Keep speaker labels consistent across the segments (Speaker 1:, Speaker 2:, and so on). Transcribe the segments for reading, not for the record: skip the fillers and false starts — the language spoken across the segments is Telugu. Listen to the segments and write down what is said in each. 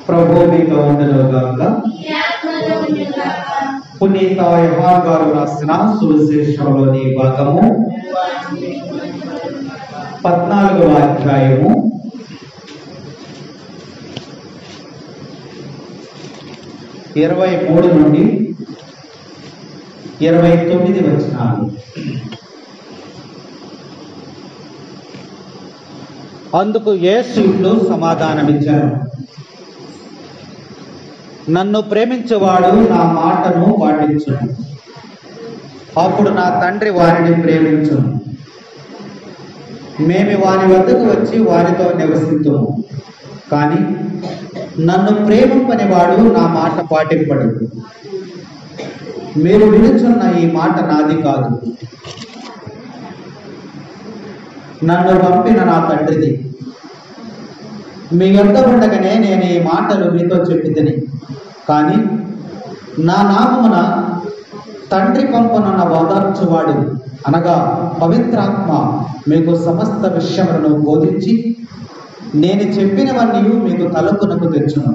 Speaker 1: ప్రభు మీతో ఉండునుగాక. పునీత యోహాను గారు రాసిన సువిశేషంలోని భాగము 14వ అధ్యాయము 23 నుండి 29 వచనాలు. అందుకు యేసు ఇట్లు సమాధానమిచ్చారు, నన్ను ప్రేమించువాడు నా మాటను పాటించును, అప్పుడు నా తండ్రి వారిని ప్రేమించును. మేము వారి వద్దకు వచ్చి వారితో నివసింతుము. కానీ నన్ను ప్రేమింపని వాడు నా మాట పాటింపడు. మీరు వినుచున్న ఈ మాట నాది కాదు, నన్ను పంపిన నా తండ్రిది. మీ యొద్ద ఉండగానే నేను ఈ మాటలు మీతో చెప్పితిని. కానీ నా నామమున తండ్రి పంపనున్న ఓదార్చువాడు అనగా పవిత్రాత్మ మీకు సమస్త విషయములను బోధించి నేను చెప్పినవన్నీ మీకు తలపునకు తెచ్చును.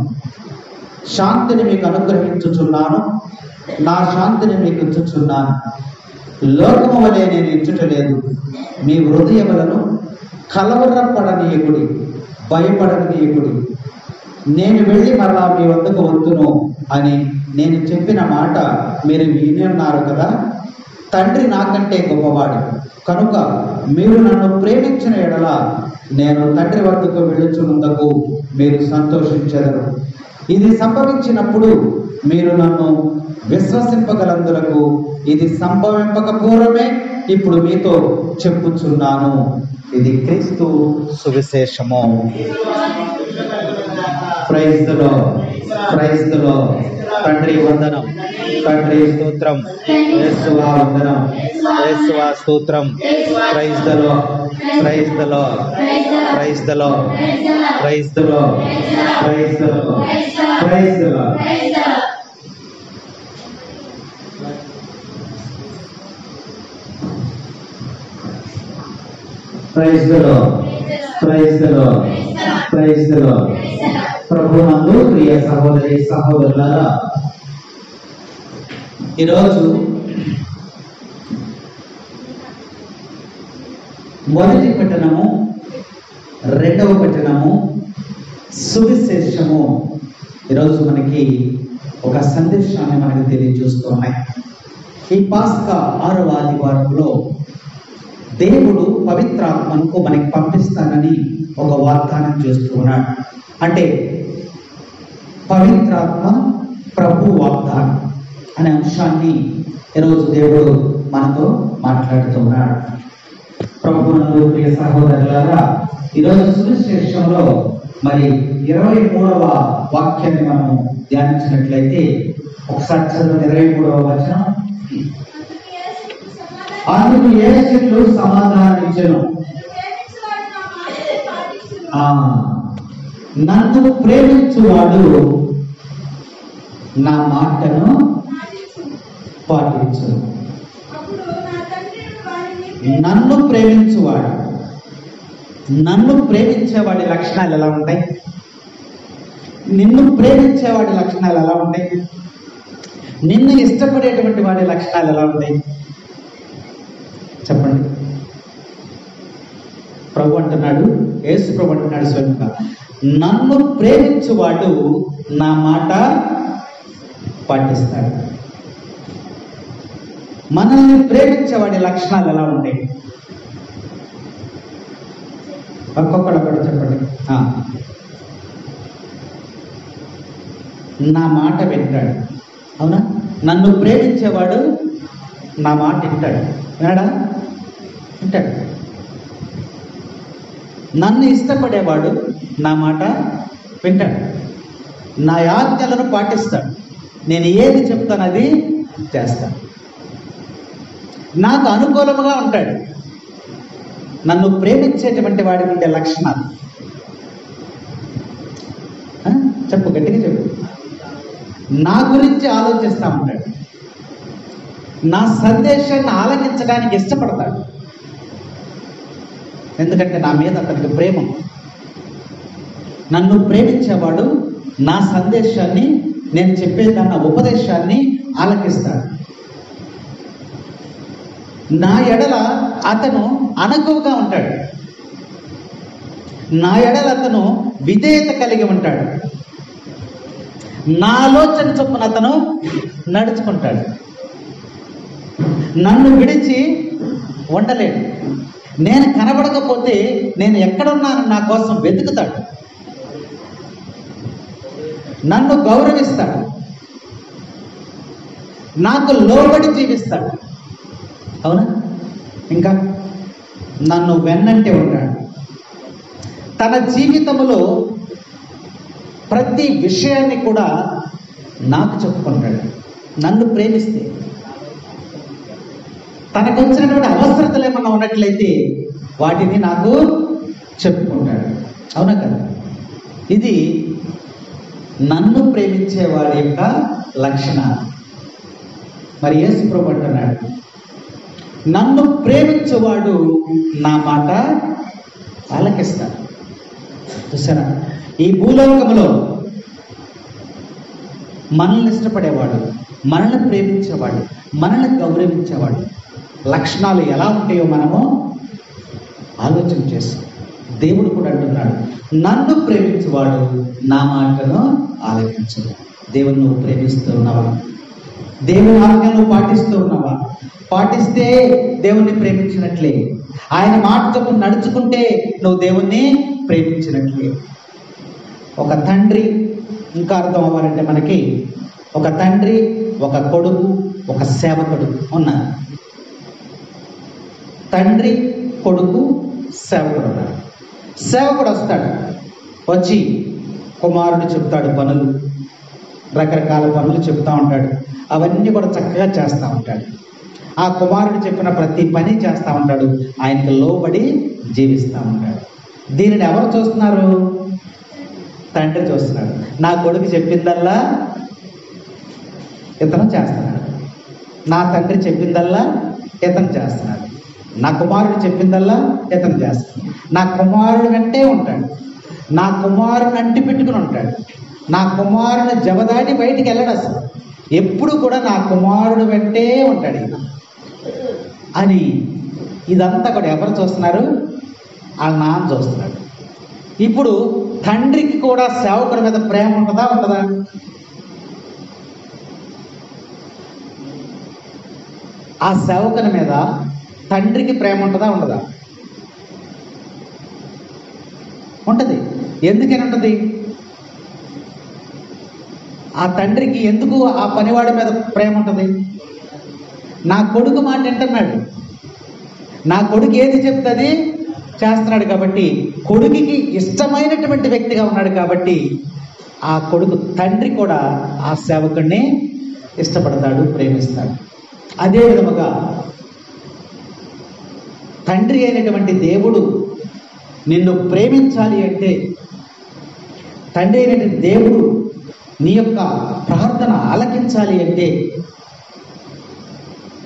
Speaker 1: శాంతిని మీకు అనుగ్రహించుచున్నాను, నా శాంతిని మీకు ఇచ్చుచున్నాను. లోకము వలె నేను ఇచ్చుటలేదు. మీ హృదయములను కలవరపడనీయకుడి, భయపడనీయకుడి. నేను వెళ్ళి మరలా మీ వద్దకు వద్దును అని నేను చెప్పిన మాట మీరు వినున్నారు కదా. తండ్రి నాకంటే గొప్పవాడు కనుక మీరు నన్ను ప్రేమించిన ఎడల నేను తండ్రి వద్దకు వెళ్ళుచున్నందుకు మీరు సంతోషించెదరు. ఇది సంభవించినప్పుడు మీరు నన్ను విశ్వసింపగలందులకు ఇది సంభవింపక పూర్వమే ఇప్పుడు మీతో చెప్పుచున్నాను. ఇది క్రీస్తు సువిశేషము. Praise the Lord, praise the Lord. తండ్రి వందనం, తండ్రి స్తోత్రం, యేసువా వందనం, యేసువా స్తోత్రం. Praise the Lord, praise the Lord, praise the Lord, praise the Lord, praise the Lord, praise the Lord. Praise the Lord, praise the Lord, praise the Lord. ప్రభునందు ప్రియ సహోదరి సహోదరులారా, ఈరోజు మొదటి పట్టణము, రెండవ పట్టణము, సువిశేషము ఈరోజు మనకి ఒక సందేశాన్ని మనకు తెలియజేస్తున్నాయి. ఈ పాస్కా 6వ ఆదివారంలో దేవుడు పవిత్రాత్మను మనకి పంపిస్తానని ఒక వాగ్దానం చేస్తూ ఉన్నాడు. అంటే పవిత్రాత్మ ప్రభు వాగ్దానం అనే అంశాన్ని ఈరోజు దేవుడు మనతో మాట్లాడుతున్నాడు. ప్రభువునందు ప్రియ సహోదరులారా, ఈరోజు సువిశేషంలో మరి 23వ వాక్యాన్ని మనం ధ్యానించినట్లయితే ఒకసారి చదువు. 23వ వచనం. అందుకు యేసు సమాధానమిచ్చెను, నన్ను ప్రేమించువాడు నా మాటను పాటించును. నన్ను ప్రేమించువాడు, నన్ను ప్రేమించేవాడి లక్షణాలు ఎలా ఉంటాయి? నిన్ను ప్రేమించేవాడి లక్షణాలు ఎలా ఉంటాయి? నిన్ను ఇష్టపడేటువంటి వాడి లక్షణాలు ఎలా ఉంటాయి? చెప్పండి. ప్రభు అంటున్నాడు, యేసు ప్రభు అంటున్నాడు స్వయంగా, నన్ను ప్రేమించువాడు నా మాట పాటిస్తాడు. మనల్ని ప్రేమించేవాడి లక్షణాలు ఎలా ఉంటాయి? ఒక్కొక్కడు చెప్పండి. నా మాట వింటాడు. అవునా? నన్ను ప్రేమించేవాడు నా మాట వింటాడు. వినడా? వింటాడు. నన్ను ఇష్టపడేవాడు నా మాట వింటాడు, నా ఆజ్ఞలను పాటిస్తాడు. నేను ఏది చెప్తాను అది చేస్తాను. నాకు అనుకూలముగా ఉంటాడు. నన్ను ప్రేమించేటువంటి వాడికి ఉండే లక్షణాలు చెప్పు, గట్టిగా చెప్పు. నా గురించి ఆలోచిస్తూ ఉంటాడు, నా సందేశాన్ని ఆలకించడానికి ఇష్టపడతాడు. ఎందుకంటే నా మీద అతనికి ప్రేమ. నన్ను ప్రేమించేవాడు నా సందేశాన్ని, నేను చెప్పేదన్న ఉపదేశాన్ని ఆలకిస్తాడు. నా ఎడల అతను అణకువగా ఉంటాడు. నా ఎడల అతను విధేయత కలిగి ఉంటాడు. నా ఆలోచన చొప్పున అతను నడుచుకుంటాడు. నన్ను విడిచి ఉండలేడు. నేను కనబడకపోతే నేను ఎక్కడున్నాను నా కోసం వెతుకుతాడు. నన్ను గౌరవిస్తాడు. నాకు లోబడి జీవిస్తాడు. అవునా? ఇంకా నన్ను వెన్నంటే ఉంటాడు. తన జీవితంలో ప్రతి విషయాన్ని కూడా నాకు చెప్పుకుంటాడు. నన్ను ప్రేమిస్తే తనకు వచ్చినటువంటి అవసరతలు ఏమన్నా ఉన్నట్లయితే వాటిని నాకు చెప్పుకుంటాడు. అవునా కదా? ఇది నన్ను ప్రేమించే వాడి యొక్క లక్షణాలు. మరి యేసు ప్రభు అంటున్నాడు, నన్ను ప్రేమించేవాడు నా మాట ఆలకిస్తాడు. చూసారా? ఈ భూలోకంలో మనల్ని ఇష్టపడేవాడు, మనల్ని ప్రేమించేవాడు, మనల్ని గౌరవించేవాడు లక్షణాలు ఎలా ఉంటాయో మనము ఆలోచన చేస్తాం. దేవుడు కూడా అంటున్నాడు, నన్ను ప్రేమించేవాడు నా మాటను ఆలకించు. దేవుని నువ్వు ప్రేమిస్తూ ఉన్నావా? దేవుని ఆజ్ఞను పాటిస్తూ ఉన్నావా? పాటిస్తే దేవుణ్ణి ప్రేమించినట్లే. ఆయన మాట చొప్పున నడుచుకుంటే నువ్వు దేవుణ్ణి ప్రేమించినట్లే. ఒక తండ్రి, ఇంకా అర్థం అవ్వాలంటే మనకి ఒక తండ్రి, ఒక కొడుకు, ఒక సేవకుడు ఉన్నారు. తండ్రి, కొడుకు, సేవకుడు ఉన్నారు. సేవకుడు వస్తాడు. వచ్చి కుమారుడు చెప్తాడు పనులు, రకరకాల పనులు చెప్తా ఉంటాడు. అవన్నీ కూడా చక్కగా చేస్తూ ఉంటాడు. ఆ కుమారుడు చెప్పిన ప్రతి పని చేస్తూ ఉంటాడు. ఆయనకు లోబడి జీవిస్తూ ఉంటాడు. దీనిని ఎవరు చూస్తున్నారు? తండ్రి చూస్తున్నాడు. నా కొడుకు చెప్పిందల్లా ఇతను చేస్తున్నాడు. నా తండ్రి చెప్పిందల్లా ఇతను చేస్తున్నాడు. నా కుమారుడు చెప్పిందల్లా ఇతను చేస్తున్నాడు. నా కుమారుడు వెంటే ఉంటాడు. నా కుమారుని అంటి పెట్టుకుని ఉంటాడు. నా కుమారుని జవదాటి బయటికి వెళ్ళడు. అసలు ఎప్పుడు కూడా నా కుమారుడు వెంటే ఉంటాడు అని. ఇదంతా కూడా ఎవరు చూస్తున్నారు? వాళ్ళ నాన్న చూస్తున్నాడు. ఇప్పుడు తండ్రికి కూడా సేవకుడి మీద ప్రేమ ఉంటుందా, ఉండదా? ఆ సేవకుని మీద తండ్రికి ప్రేమ ఉంటుందా, ఉండదా? ఉంటుంది. ఎందుకని ఉంటుంది? ఆ తండ్రికి ఎందుకు ఆ పనివాడి మీద ప్రేమ ఉంటుంది? నా కొడుకు మాట వింటున్నాడు. నా కొడుకు ఏది చెప్తుంది చేస్తున్నాడు కాబట్టి, కొడుకుకి ఇష్టమైనటువంటి వ్యక్తిగా ఉన్నాడు కాబట్టి ఆ కొడుకు, తండ్రి కూడా ఆ సేవకుడిని ఇష్టపడతాడు, ప్రేమిస్తాడు. అదే విధముగా తండ్రి అయినటువంటి దేవుడు నిన్ను ప్రేమించాలి అంటే, తండ్రి అయినటువంటి దేవుడు నీ యొక్క ప్రార్థన ఆలకించాలి అంటే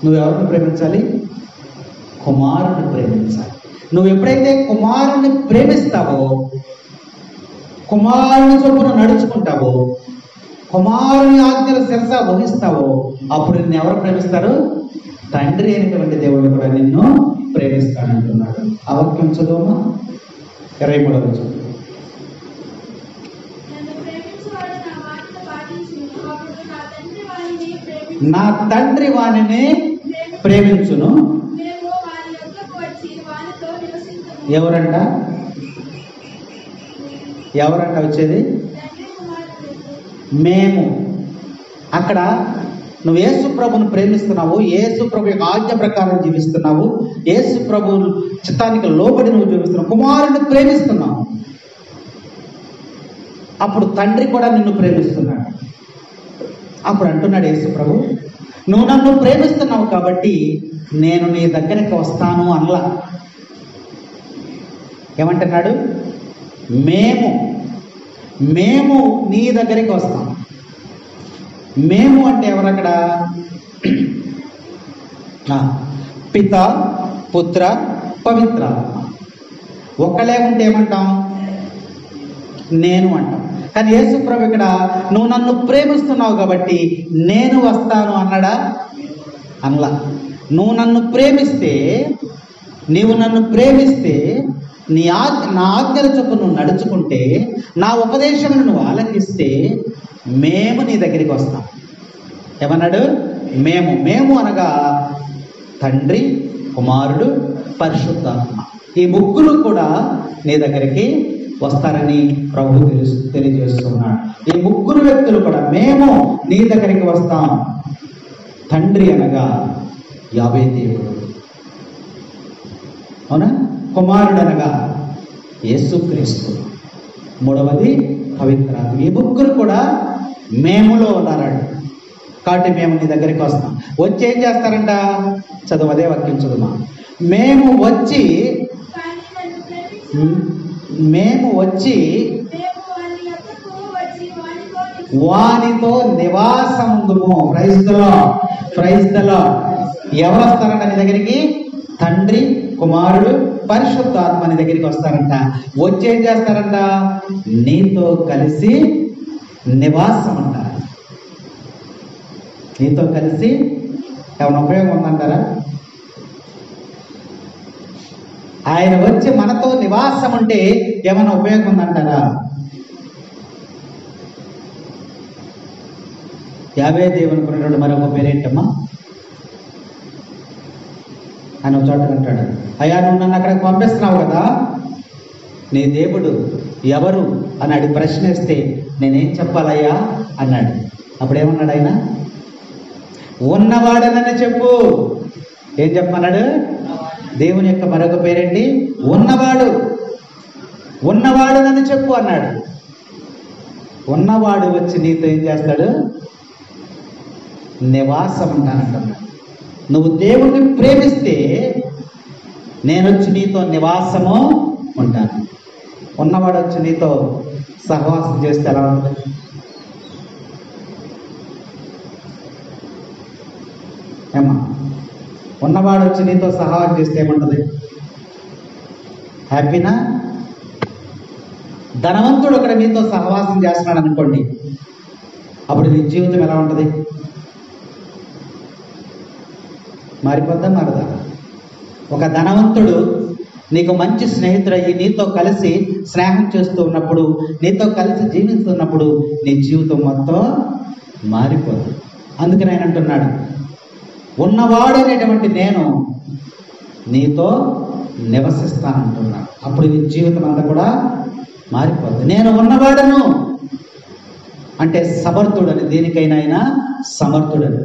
Speaker 1: నువ్వెవరిని ప్రేమించాలి? కుమారుని ప్రేమించాలి. నువ్వు ఎప్పుడైతే కుమారుని ప్రేమిస్తావో, కుమారుని చొప్పున నడుచుకుంటావో, కుమారుని ఆజ్ఞల శిరస వహిస్తావో, అప్పుడు నిన్ను ఎవరు ప్రేమిస్తారు? తండ్రి అయినటువంటి దేవుడు కూడా నిన్ను ప్రేమిస్తాడంటున్నాడు. ఆ వాక్యం చదువుమా, 23వ వచనం. నా తండ్రి వానిని ప్రేమించును. ఎవరంట? ఎవరంట వచ్చేది? మేము. అక్కడ నువ్వు యేసు ప్రభుని ప్రేమిస్తున్నావు, యేసు ప్రభు యొక్క ఆజ్ఞ ప్రకారం జీవిస్తున్నావు, యేసు ప్రభు చిత్తానికి లోబడి నువ్వు జీవిస్తున్నావు, కుమారుని ప్రేమిస్తున్నావు. అప్పుడు తండ్రి కూడా నిన్ను ప్రేమిస్తున్నాడు. అప్పుడు అంటున్నాడు యేసు ప్రభు, నువ్వు నన్ను ప్రేమిస్తున్నావు కాబట్టి నేను నీ దగ్గరికి వస్తాను అనలా. ఏమంటున్నాడు? మేము నీ దగ్గరికి వస్తాం. మేము అంటే ఎవరక్కడ? పిత, పుత్ర, పవిత్ర. ఒకళ్ళే ఉంటే ఏమంటాం? నేను అంటాం. కానీ యేసు ప్రభు ఇక్కడ నువ్వు నన్ను ప్రేమిస్తున్నావు కాబట్టి నేను వస్తాను అన్నాడా? అనలా. నువ్వు నన్ను ప్రేమిస్తే నా ఆజ్ఞల చొప్పున నువ్వు నడుచుకుంటే, నా ఉపదేశమును నువ్వు ఆలకిస్తే మేము నీ దగ్గరికి వస్తాం. ఏమన్నాడు? మేము అనగా తండ్రి, కుమారుడు, పరిశుద్ధాత్మ, ఈ ముగ్గురు కూడా నీ దగ్గరికి వస్తారని ప్రభు తెలియజేస్తున్నాడు. ఈ ముగ్గురు వ్యక్తులు కూడా మేము నీ దగ్గరికి వస్తాం. తండ్రి అనగా యావే దేవుడు, అవునా? కుమారుడు అనగా యేసుక్రీస్తు, మూడవది పవిత్రాత్మ. ఈ ముగ్గురు కూడా మేములో ఉన్నారంట. కాబట్టి మేము నీ దగ్గరికి వస్తాం. వచ్చి ఏం చేస్తారంట? చదువు, అదే వాక్యం చదువుమా. మేము వచ్చి వానితో నివాసముందుము. Praise the lord. ఎవరు వస్తారంట నీ దగ్గరికి? తండ్రి, కుమారుడు, పరిశుద్ధాత్మ నీ దగ్గరికి వస్తారంట. వచ్చి ఏం చేస్తారంట? నీతో కలిసి నివాసం అంటారు. నీతో కలిసి ఏమైనా ఉపయోగం ఉందంటారా? ఆయన వచ్చి మనతో నివాసం ఉంటే ఏమైనా ఉపయోగం ఉందంటారా? యావే దేవునికి ఉన్నటువంటి మరొక పేరేంటమ్మా? ఆయన ఒక చోట అంటాడు, అయ్యా నువ్వు నన్ను అక్కడికి పంపిస్తున్నావు కదా, నీ దేవుడు ఎవరు అని అడిగి ప్రశ్నిస్తే నేనేం చెప్పాలయ్యా అన్నాడు. అప్పుడేమన్నాడు ఆయన? ఉన్నవాడనని చెప్పు. ఏం చెప్పమన్నాడు? దేవుని యొక్క మరొక పేరేంటి? ఉన్నవాడునని చెప్పు అన్నాడు. ఉన్నవాడు వచ్చి నీతో ఏం చేస్తాడు? నివాసం ఉంటానంటున్నాడు. నువ్వు దేవుణ్ణి ప్రేమిస్తే నేను వచ్చి నీతో నివాసము ఉంటాను. ఉన్నవాడు వచ్చి నీతో సహవాసం చేస్తే ఎలా ఉంటుంది? ఏమా? ఉన్నవాడు వచ్చి నీతో సహవాసం చేస్తే ఏముంటుంది? హ్యాపీనా? ధనవంతుడు అక్కడ నీతో సహవాసం చేస్తున్నాడు అనుకోండి, అప్పుడు నీ జీవితం ఎలా ఉంటుంది? మారిపోద్దా మారదా? ఒక ధనవంతుడు నీకు మంచి స్నేహితుడయ్యి నీతో కలిసి స్నేహం చేస్తూ ఉన్నప్పుడు, నీతో కలిసి జీవిస్తున్నప్పుడు నీ జీవితం మొత్తం మారిపోదు. అందుకని ఆయన అంటున్నాడు, ఉన్నవాడనేటువంటి నేను నీతో నివసిస్తానంటున్నాడు. అప్పుడు నీ జీవితం అంతా కూడా మారిపోద్ది. నేను ఉన్నవాడను అంటే సమర్థుడని, దేనికైనా అయినా సమర్థుడని.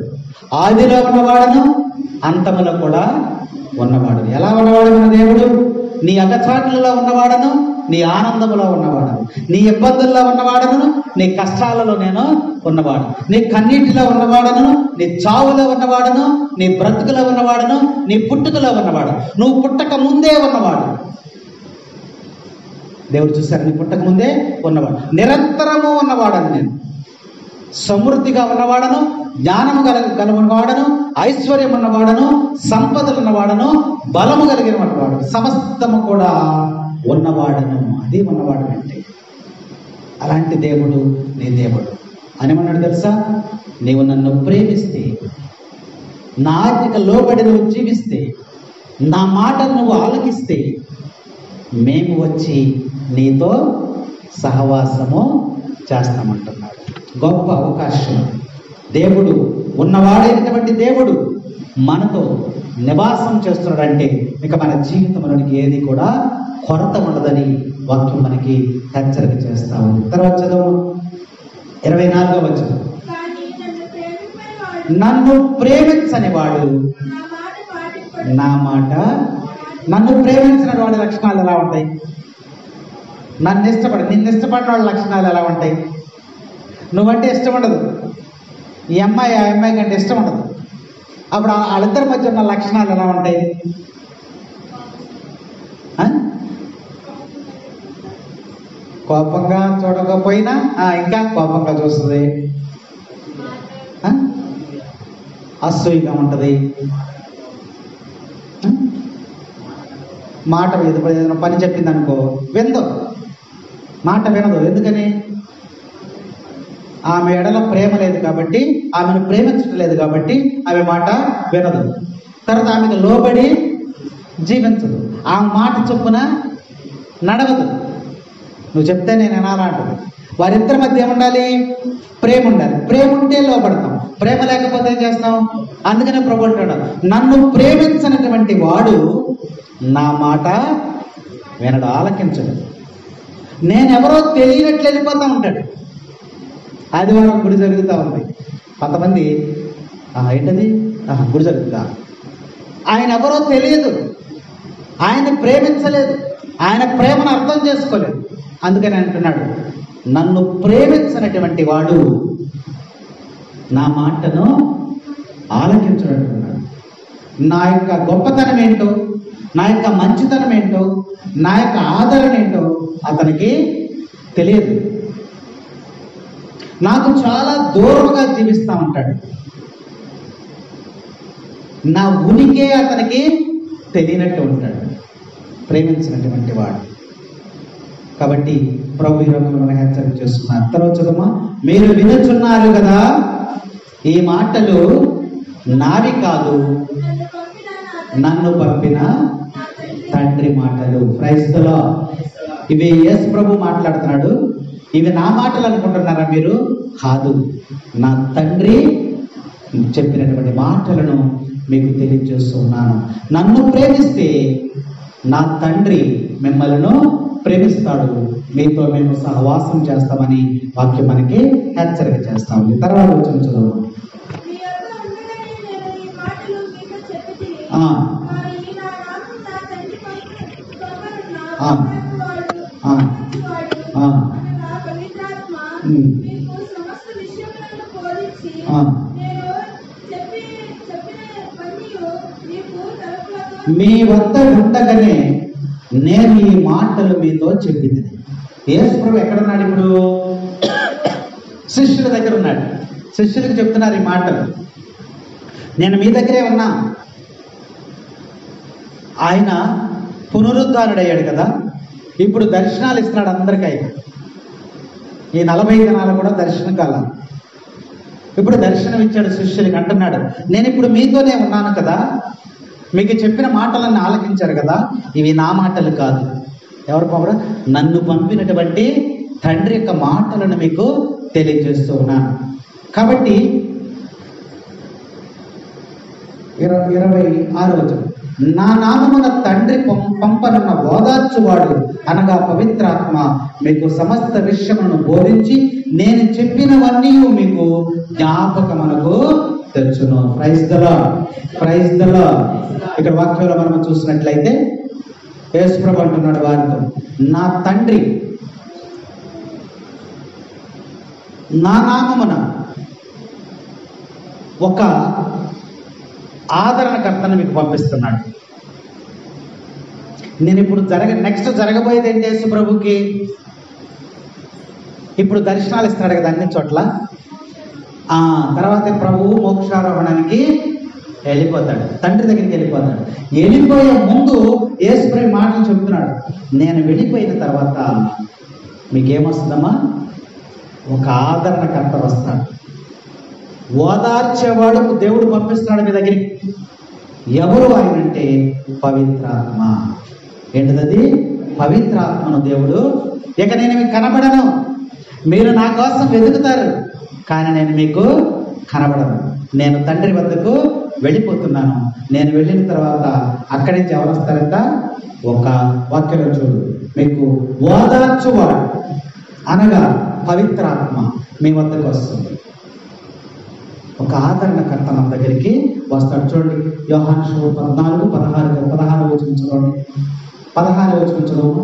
Speaker 1: ఆదిలో ఉన్నవాడను, అంతములో కూడా ఉన్నవాడు. ఎలా ఉన్నవాడు మన దేవుడు? నీ అగచాట్లలో ఉన్నవాడను, నీ ఆనందములో ఉన్నవాడను, నీ ఇబ్బందుల్లో ఉన్నవాడను, నీ కష్టాలలో నేను ఉన్నవాడు, నీ కన్నీటిలో ఉన్నవాడను, నీ చావులో ఉన్నవాడను, నీ బ్రతుకులో ఉన్నవాడను, నీ పుట్టుకలో ఉన్నవాడు. నువ్వు పుట్టక ముందే ఉన్నవాడు. దేవుడు చూశారు, నీ పుట్టక ముందే ఉన్నవాడు. నిరంతరము ఉన్నవాడను నేను. సమృద్ధిగా ఉన్నవాడను, జ్ఞానము కలగలవాడను, ఐశ్వర్యం ఉన్నవాడను, సంపదలు ఉన్నవాడను, బలము కలిగిన వాడు, సమస్తము కూడా ఉన్నవాడను. అది ఉన్నవాడు అంటే. అలాంటి దేవుడు నీ దేవుడు అని అన్నాడు తెలుసా? నీవు నన్ను ప్రేమిస్తే, నా ఆజ్ఞకు లోబడి నువ్వు జీవిస్తే, నా మాటను నువ్వు ఆలకిస్తే, మేము వచ్చి నీతో సహవాసము చేస్తామంటున్నాడు. గొప్ప అవకాశం. దేవుడు, ఉన్నవాడైనటువంటి దేవుడు మనతో నివాసం చేస్తున్నాడంటే ఇక మన జీవితంలోనికి ఏది కూడా కొరత ఉండదని వాక్యం మనకి హెచ్చరిక చేస్తా ఉంది. తర్వాత చదువు 24వ వచనం. నన్ను ప్రేమించని వాడు నా మాట, నన్ను ప్రేమించిన వాడి లక్షణాలు ఎలా ఉంటాయి? నిన్ను ఇష్టపడిన వాళ్ళ లక్షణాలు ఎలా ఉంటాయి? నువ్వంటే ఇష్టం ఉండదు, ఈ అమ్మాయి ఆ అమ్మాయి కంటే ఇష్టం ఉండదు. అప్పుడు వాళ్ళిద్దరి మధ్య ఉన్న లక్షణాలు ఎలా ఉంటాయి? కోపంగా చూడకపోయినా ఇంకా కోపంగా చూస్తుంది, అసూయగా ఉంటుంది, మాట ఏదైనా పని చెప్పింది అనుకో వినదు, మాట వినదు. ఎందుకని? ఆమె ఎడల ప్రేమ లేదు కాబట్టి, ఆమెను ప్రేమించడం లేదు కాబట్టి ఆమె మాట వినదు. తర్వాత ఆమెకు లోబడి జీవించదు, ఆ మాట చొప్పున నడవదు. నువ్వు చెప్తే నేను వినాలంటుంది. వారిద్దరి మధ్య ఏముండాలి? ప్రేమ ఉండాలి. ప్రేమ ఉంటే లోబడతాం, ప్రేమ లేకపోతే ఏం చేస్తాం? అందుకనే ప్రభు అంటాడు, నన్ను ప్రేమించినటువంటి వాడు నా మాట వినడు, ఆలకించడు. నేనెవరో తెలియనట్లు వెళ్ళిపోతా ఉంటాడు. ఆదివారం గుడి జరుగుతూ ఉంది, కొంతమంది ఏంటది గుడి జరుగుతుందా, ఆయన ఎవరో తెలియదు, ఆయన ప్రేమించలేదు, ఆయన ప్రేమను అర్థం చేసుకోలేదు. అందుకని అంటున్నాడు, నన్ను ప్రేమించినటువంటి వాడు నా మాటను ఆలకించడు అంటున్నాడు. నా యొక్క గొప్పతనం ఏంటో, నా యొక్క మంచితనం ఏంటో, నా యొక్క ఆదరణ ఏంటో అతనికి తెలియదు. నాకు చాలా దూరంగా జీవిస్తా ఉంటాడు. నా ఉనికే అతనికి తెలియనట్టు ఉంటాడు ప్రేమించినటువంటి వాడు. కాబట్టి ప్రభు ఈ రోజు మనం హెచ్చరిక చేస్తున్నారు. తర్వాత చదువుమా, మీరు వినుచున్నారు కదా, ఈ మాటలు నావి కాదు, నన్ను పంపిన తండ్రి మాటలు. Praise the Lord. ఇవి యేసు ప్రభు మాట్లాడుతున్నాడు. ఇవి నా మాటలు అనుకుంటున్నారా మీరు? కాదు, నా తండ్రి చెప్పినటువంటి మాటలను మీకు తెలియజేస్తున్నాను. నన్ను ప్రేమిస్తే నా తండ్రి మిమ్మల్ని ప్రేమిస్తాడు, మీతో మేము సహవాసం చేస్తామని వాక్యం మనకి హెచ్చరిక చేస్తా ఉంది. తర్వాత వచ్చిన చదువు. మీ వద్ద ఉండగానే నేను ఈ మాటలు మీతో చెప్పింది. యేసు ప్రభు ఎక్కడున్నాడు ఇప్పుడు? శిష్యుల దగ్గర ఉన్నాడు. శిష్యులకు చెప్తున్నారు ఈ మాటలు. నేను మీ దగ్గరే ఉన్నా. ఆయన పునరుద్ధారుడయ్యాడు కదా, ఇప్పుడు దర్శనాలు ఇస్తున్నాడు అందరికీ. ఈ 40 దినాలు కూడా దర్శన కాలం. ఇప్పుడు దర్శనం ఇచ్చాడు శిష్యులకి. అంటున్నాడు, నేను ఇప్పుడు మీతోనే ఉన్నాను కదా, మీకు చెప్పిన మాటలన్నీ ఆలకించారు కదా, ఇవి నా మాటలు కాదు. ఎవరు పంపడం? నన్ను పంపినటువంటి తండ్రి యొక్క మాటలను మీకు తెలియజేస్తూ ఉన్నాను. కాబట్టి 26వ వచనం, నా నామమున తండ్రి పంపనున్న ఓదార్చువాడు అనగా పవిత్రాత్మ మీకు సమస్త విషయములను బోధించి నేను చెప్పినవన్నీ మీకు జ్ఞాపకమునకు తెచ్చును. Praise the Lord. Praise the Lord. ఇక్కడ వాక్యంలో మనం చూసినట్లయితే యేసు ప్రభు అంటున్నాడు వారితో, నా తండ్రి నా నామమున ఒక ఆదరణకర్తను మీకు పంపిస్తున్నాడు. నేను ఇప్పుడు నెక్స్ట్ జరగబోయేది ఏంటి? యేసు ప్రభుకి ఇప్పుడు దర్శనాలు ఇస్తున్నాడు కదా అన్ని చోట్ల. తర్వాత ప్రభువు మోక్షారోహణానికి వెళ్ళిపోతాడు, తండ్రి దగ్గరికి వెళ్ళిపోతాడు. వెళ్ళిపోయే ముందు యేసు ప్రభు మాటలు చెప్తున్నాడు, నేను వెళ్ళిపోయిన తర్వాత మీకేమొస్తుందమ్మా? ఒక ఆదరణకర్త వస్తాడు, ఓదార్చేవాడు దేవుడు పంపిస్తున్నాడు మీ దగ్గరికి. ఎవరు ఆయన అంటే పవిత్రాత్మ. ఏంటిది? పవిత్రాత్మను దేవుడు. ఇక నేను మీకు కనబడను, మీరు నా కోసం వెతుకుతారు, కానీ నేను మీకు కనబడను. నేను తండ్రి వద్దకు వెళ్ళిపోతున్నాను. నేను వెళ్ళిన తర్వాత అక్కడి నుంచి ఎవరు వస్తారంట? ఒక వాక్యంలో చూడు, మీకు ఓదార్చువాడు అనగా పవిత్రాత్మ మీ వద్దకు వస్తుంది. ఒక ఆదరణకర్త మన దగ్గరికి వస్తాడు. చూడండి, యోహాను సువార్త 14:16 వచనం చూడండి. 16 వచనం చదువు.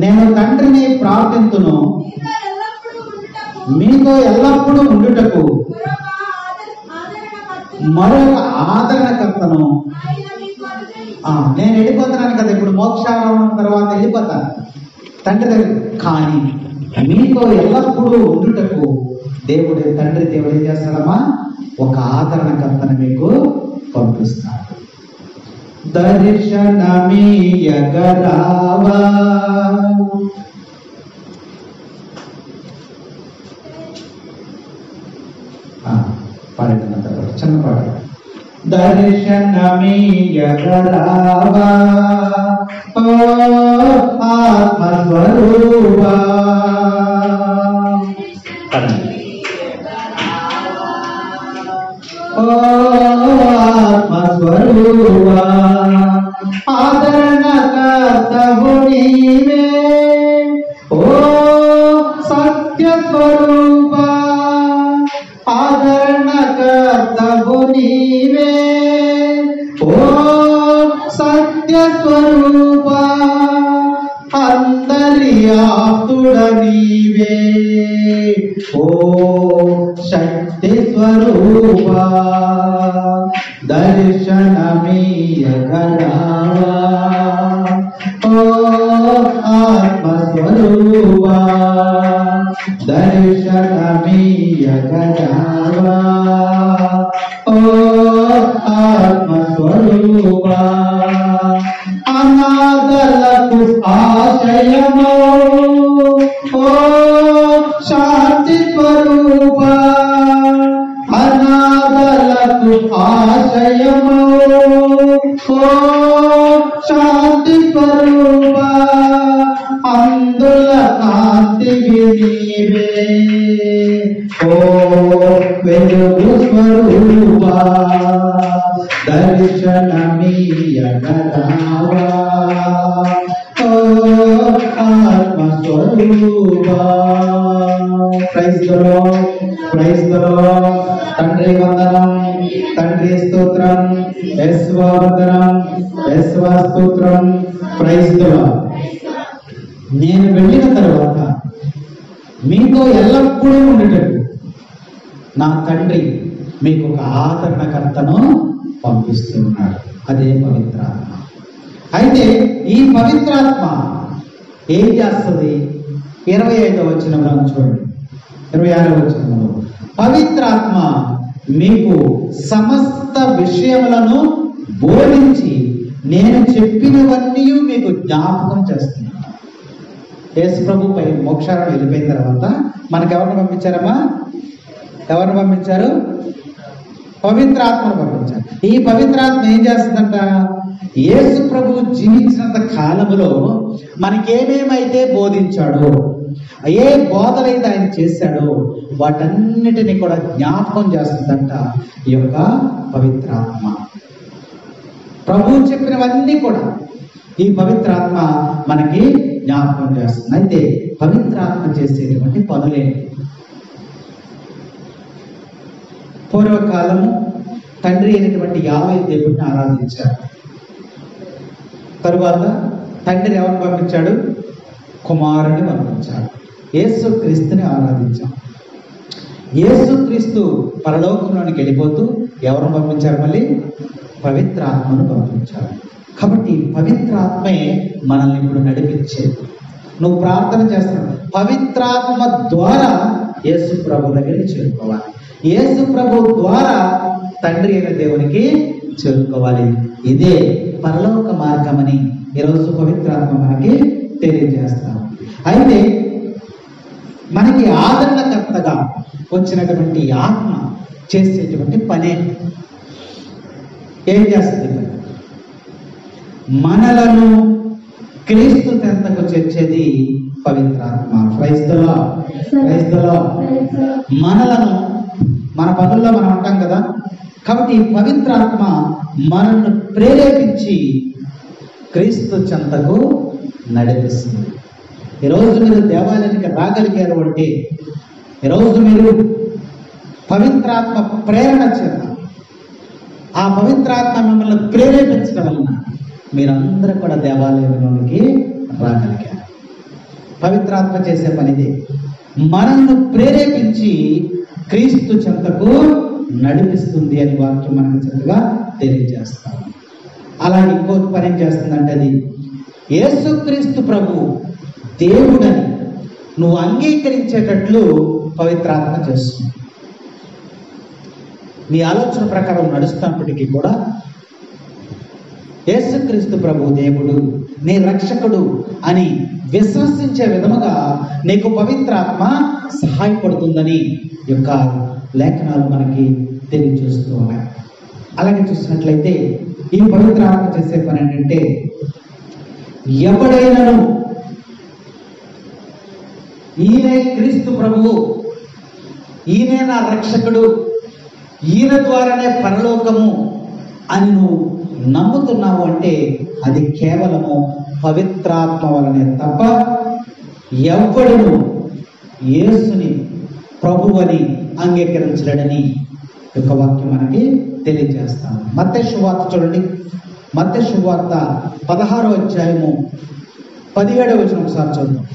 Speaker 1: నేను తండ్రిని ప్రార్థింతును, మీతో ఎల్లప్పుడూ ఉండుటకు మరొక ఆదరణకర్తను. నేను వెళ్ళిపోతున్నాను కదా, ఇప్పుడు మోక్షారోహణం తర్వాత వెళ్ళిపోతాను తండ్రి దగ్గర, కానీ మీతో ఎల్లప్పుడూ ఉండుటకు తండ్రి దేవుడు ఏం చేస్తాడమ్మా? ఒక ఆదరణకర్తను మీకు పంపిస్తాడు. దర్శనమీయగరావా దర్శనమీయగరావా ఓ ఆత్మస్వరూపా. ఓ ఆత్మస్వరూపా ఆదరణకర్తవు నీవే ఓ సత్యస్వరూపా ఆదరణకర్తవు నీవే ఓ సత్యస్వరూపా అందరి ఆప్తుడ నీవే ఓ శక్తి స్వరూపా దర్శనమీయగరావా ఓ ఆత్మస్వరూపా దర్శనమీయగరావా ఓ ఆత్మస్వరూపా అనాథలకు ఆశ్రయమో ఓ శాంతి స్వరూపా అనాథలకు ఆశ్రయమో ఓ శాంతి స్వరూపా అందుల కాంతివి నీవే ఓ వెలుగు స్వరూపా దర్శనమీయగరావా ఓ ఆత్మస్వరూపా. Praise the Lord, praise the Lord. తండ్రి వందనం, తండ్రి స్తోత్రం, యేసువా వందనం, యేసువా స్తోత్రం. Praise the Lord. నేను వెళ్ళిన తర్వాత మీతో ఎల్లప్పుడూ ఉండేటట్టు నా తండ్రి మీకు ఒక ఆదరణకర్తను పంపిస్తున్నాడు, అదే పవిత్రాత్మ. అయితే ఈ పవిత్రాత్మ ఏం చేస్తుంది? 25వ వచనంలో చూడండి, 26వ వచనంలో పవిత్రాత్మ మీకు సమస్త విషయములను బోధించి నేను చెప్పినవన్నీ మీకు జ్ఞాపకం చేస్తున్నాను. యేసు ప్రభు పై మోక్షాలను వెళ్ళిపోయిన తర్వాత మనకు ఎవరిని పంపించారమ్మా? ఎవరిని పంపించారు? పవిత్రాత్మను పంపించారు. ఈ పవిత్రాత్మ ఏం చేస్తుందంట? యేసు ప్రభు జీవించినంత కాలములో మనకేమేమైతే బోధించాడో, ఏ బోధలైతే ఆయన చేశాడో వాటన్నిటిని కూడా జ్ఞాపకం చేస్తుందంట ఈ యొక్క పవిత్రాత్మ. ప్రభువు చెప్పినవన్నీ కూడా ఈ పవిత్రాత్మ మనకి జ్ఞాపకం చేస్తుంది. అయితే పవిత్రాత్మ చేసేటువంటి పనులేంటి? పూర్వకాలము తండ్రి అయినటువంటి యావే దేవుడిని ఆరాధించారు. తరువాత తండ్రి ఎవరిని పంపించాడు? కుమారుని పంపించాడు. యేసు క్రీస్తుని ఆరాధించాం. యేసు క్రీస్తు పరలోకంలోనికి వెళ్ళిపోతూ ఎవరిని పంపించారు? మళ్ళీ పవిత్రాత్మను పంపించాడు. కాబట్టి పవిత్రాత్మే మనల్ని ఇప్పుడు నడిపించేది. నువ్వు ప్రార్థన చేస్తున్నావు, పవిత్రాత్మ ద్వారా యేసు ప్రభు దగ్గరికి చేరుకోవాలి. యేసు ప్రభు ద్వారా తండ్రి అయిన దేవునికి చేరుకోవాలి. ఇదే పరలోక మార్గమని ఈరోజు పవిత్రాత్మ మనకి తెలియజేస్తాం. అయితే మనకి ఆదరణకర్తగా వచ్చినటువంటి ఆత్మ చేసేటువంటి పనే ఏం చేస్తుంది? మనలను క్రీస్తు చెంతకు చేర్చేది పవిత్రాత్మ. క్రైస్తవుల మనలను మన పనుల్లో మనం అంటాం కదా. కాబట్టి పవిత్రాత్మ మనల్ని ప్రేరేపించి క్రీస్తు చెంతకు నడిపిస్తుంది. ఈరోజు మీరు దేవాలయానికి రాగలిగారు అంటే ఈరోజు మీరు పవిత్రాత్మ ప్రేరణ చేత, ఆ పవిత్రాత్మ మిమ్మల్ని ప్రేరేపించడం వలన మీరందరూ కూడా దేవాలయంలోనికి రాగలిగారు. పవిత్రాత్మ చేసే పనిది మనల్ని ప్రేరేపించి క్రీస్తు చెంతకు నడిపిస్తుంది అని వాక్యం మనకు చక్కగా తెలియజేస్తాం. అలాగే ఇంకొక పని ఏం చేస్తుందంటే అది యేసుక్రీస్తు ప్రభు దేవుడని నువ్వు అంగీకరించేటట్లు పవిత్రాత్మ చేస్తుంది. నీ ఆలోచన ప్రకారం నడుస్తున్నప్పటికీ కూడా యేసుక్రీస్తు ప్రభు దేవుడు, నీ రక్షకుడు అని విశ్వసించే విధముగా నీకు పవిత్రాత్మ సహాయపడుతుందని యొక్క లేఖనాలు మనకి తెలియజేస్తూ ఉన్నాయి.
Speaker 2: అలాగే చూసినట్లయితే ఈ పవిత్ర ఆత్మ చేసే పని ఏంటంటే, ఎవడైనాను ఈయనే క్రీస్తు ప్రభువు, ఈయనే నా రక్షకుడు, ఈయన ద్వారానే పరలోకము అని నువ్వు నమ్ముతున్నావు అంటే అది కేవలము పవిత్రాత్మ వలనే తప్ప ఎవ్వడును యేసుని ప్రభువని అంగీకరించలేడని యొక్క వాక్యం మనకి తెలియజేస్తాను. మత్తయి శుభవార్త చూడండి. మత్తయి శుభవార్త 16వ అధ్యాయము 17వ వచనం ఒకసారి చూద్దాం.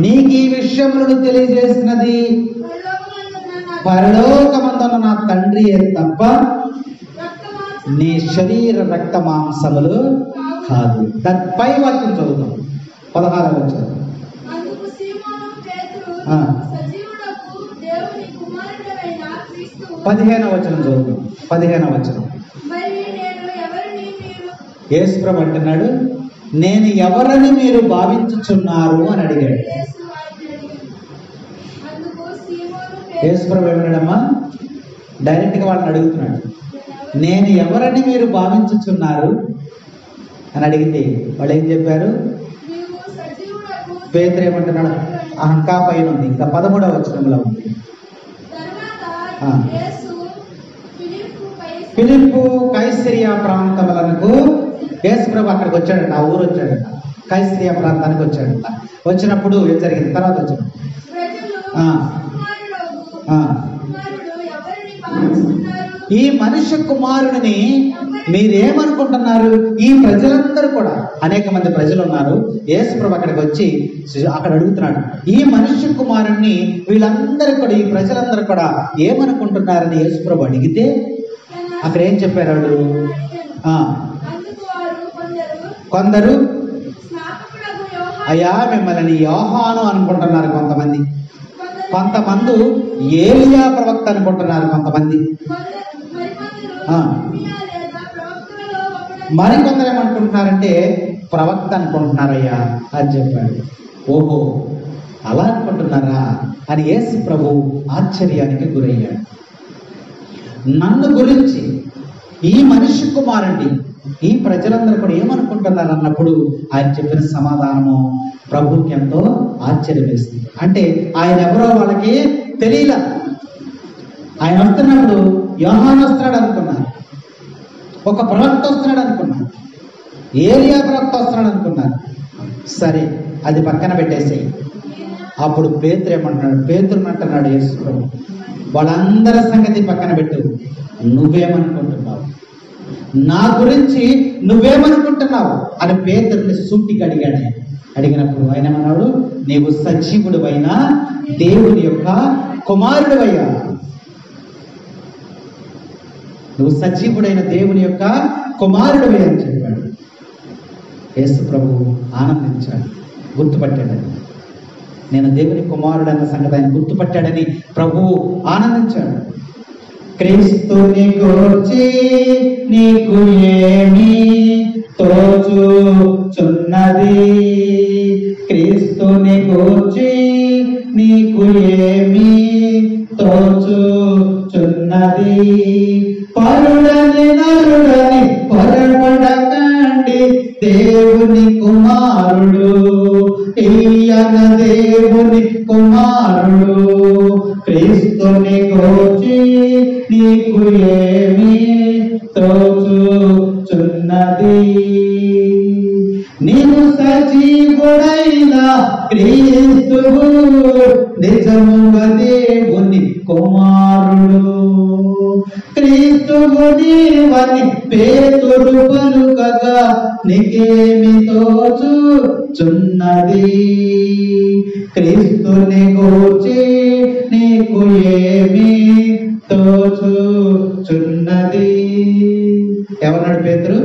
Speaker 2: నీకు ఈ విషయములను తెలియజేసినది పరలోకమందున్న నా తండ్రి తప్ప నీ శరీర రక్త మాంసములు కాదు. దాని పై వాక్యం చదువుతాం. 16వ వచనం. 15వ వచనం చదువుతాం. 15వ వచనం. యేసుప్రభు అంటున్నాడు, నేను ఎవరని మీరు భావించుచున్నారు అని అడిగాడు. యేసుప్రభు ఏమన్నాడమ్మా? డైరెక్ట్గా వాళ్ళని అడుగుతున్నాడు, నేను ఎవరని మీరు భావించుచున్నారు అని అడిగితే వాళ్ళు ఏం చెప్పారు? పేతురు ఏమంటున్నాడు? ఇంకా పైన ఉంది, ఇంకా 13వ వచనంలో ఉంది. ఫిలిప్పు కైసరియా ప్రాంతములకు యేసుప్రభు అక్కడికి వచ్చాడంట. ఆ ఊరు వచ్చాడంట, కైసరియా ప్రాంతానికి వచ్చాడంట. వచ్చినప్పుడు ఏం జరిగింది? తర్వాత వచ్చిన ఈ మనుష్య కుమారుడిని మీరేమనుకుంటున్నారు? ఈ ప్రజలందరూ కూడా, అనేక మంది ప్రజలు ఉన్నారు. యేసుప్రభు అక్కడికి వచ్చి అక్కడ అడుగుతున్నాడు, ఈ మనుష్య కుమారుడిని వీళ్ళందరూ కూడా, ఈ ప్రజలందరూ కూడా ఏమనుకుంటున్నారని యేసుప్రభు అడిగితే అక్కడ ఏం చెప్పారు వాళ్ళు? కొందరు అయ్యా మిమ్మల్ని యోహాను అనుకుంటున్నారు కొంతమంది, కొంతమంది ఏలియా ప్రవక్త అనుకుంటున్నారు కొంతమంది, మరికొందరు ఏమనుకుంటున్నారంటే ప్రవక్త అనుకుంటున్నారయ్యా అని చెప్పాడు. ఓహో అలా అనుకుంటున్నారా అని యేసు ప్రభు ఆశ్చర్యానికి గురయ్యాడు. నన్ను గురించి ఈ మనిషి కుమారుడి ఈ ప్రజలందరూ కూడా ఏమనుకుంటున్నారు అన్నప్పుడు ఆయన చెప్పిన సమాధానము ప్రభుకి ఎంతో ఆశ్చర్యం వేస్తుంది. అంటే ఆయన ఎవరో వాళ్ళకి తెలియలా. ఆయన వస్తున్నప్పుడు యోహాను వస్తున్నాడు అనుకున్నారు, ఒక ప్రవక్త వస్తున్నాడు అనుకున్నారు, ఏలియా ప్రవక్త వస్తున్నాడు అనుకున్నారు. సరే అది పక్కన పెట్టేసేయి. అప్పుడు పేతురు ఏమంటున్నాడు? పేతురుని అంటున్నాడు యేసు ప్రభు, వాళ్ళందరి సంగతి పక్కన పెట్టు, నువ్వేమనుకుంటున్నావు, నా గురించి నువ్వేమనుకుంటున్నావు అని పేతురుని సూటిగా అడిగాడు. అడిగినప్పుడు ఆయన ఏమన్నాడు? నీవు సజీవుడు అయిన దేవుని యొక్క కుమారుడు అయ్యా, నువ్వు సజీవుడైన దేవుని యొక్క కుమారుడు అని చెప్పాడు. యేసు ప్రభు ఆనందించాడు, గుర్తుపట్టాడని. నేను దేవుని కుమారుడు అన్న సంగతి ఆయన గుర్తుపట్టాడని ప్రభువు ఆనందించాడు. క్రీస్తుని గూర్చి నీకు ఏమి తోచుచున్నది? క్రీస్తుని గూర్చి నీకు ఏమి తోచుచున్నది? పరుడని నరుడని పొరపడకండి, దేవుని కుమారుడు, ఈయన దేవుని కుమారుడు. క్రీస్తుని గూర్చి నీకు ఏమి తోచుచున్నది? నీవు సజీవుడైన క్రీస్తువు, నిజముగా దేవుని కుమారుడు. క్రీస్తువు నీవని పేతురు పలుకగా నీకేమి తోచుచున్నది? క్రీస్తుని గూర్చి నీకు ఏమి తోచుచున్నది? ఏమన్నాడు పేతురు?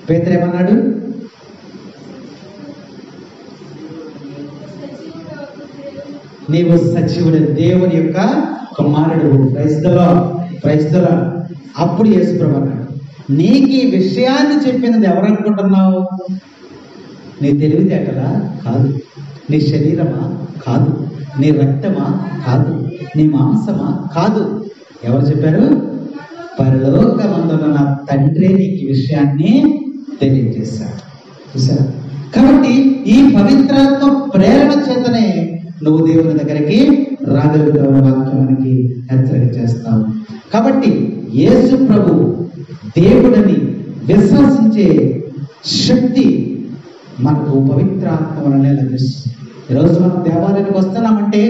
Speaker 2: పేతురు ఏమన్నాడు? నీవు సజీవుడు, దేవుని యొక్క కుమారుడు. క్రైస్తవుల అప్పుడు యేసు ప్రభు అన్నాడు, నీకు ఈ విషయాన్ని చెప్పినది ఎవరనుకుంటున్నావు? నీ తెలివితేటలా కాదు, నీ శరీరమా కాదు, నీ రక్తమా కాదు, నీ మాంసమా కాదు. ఎవరు చెప్పారు? పరలోకమందున నా తండ్రే నీకు ఈ విషయాన్ని తెలియజేశాడు. చూసారా? కాబట్టి ఈ పవిత్రాత్మ ప్రేరణ చేతనే నువ్వు దేవుని దగ్గరికి రాగలుగుతావు. వాక్యం మనకి హెచ్చరిక చేస్తావు. కాబట్టి యేసు ప్రభు దేవుడిని విశ్వసించే శక్తి మనకు పవిత్రాత్మ వలనే లభిస్తుంది. ఈరోజు మనం దేవాలయానికి వస్తున్నామంటే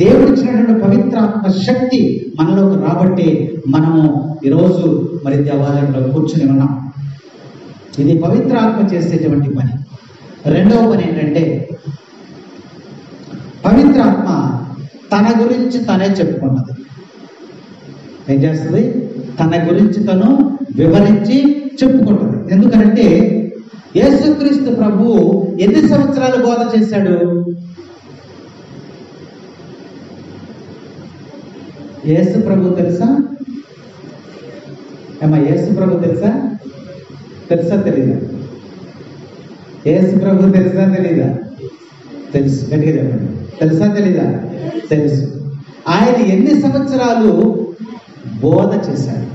Speaker 2: దేవుడు ఇచ్చినటువంటి పవిత్రాత్మ శక్తి మనలోకి రాబట్టే మనము ఈరోజు మరి దేవాలయంలో కూర్చుని ఉన్నాం. ఇది పవిత్రాత్మ చేసేటువంటి పని. రెండవ పని ఏంటంటే, పవిత్రాత్మ తన గురించి తనే చెప్పుకున్నది. ఏం చేస్తుంది? తన గురించి తను వివరించి చెప్పుకుంటుంది. ఎందుకంటే యేసుక్రీస్తు ప్రభువు ఎన్ని సంవత్సరాలు బోధ చేశాడు? యేసు ప్రభు తెలుసా? ఏమా యేసు ప్రభు తెలుసా? తెలుసా తెలీదా? యేసు ప్రభు తెలుసా తెలీదా? తెలుసు. గట్టిగా చెప్పండి. తెలుసా తెలీదా? తెలుసు. ఆయన ఎన్ని సంవత్సరాలు బోధ చేశాడు,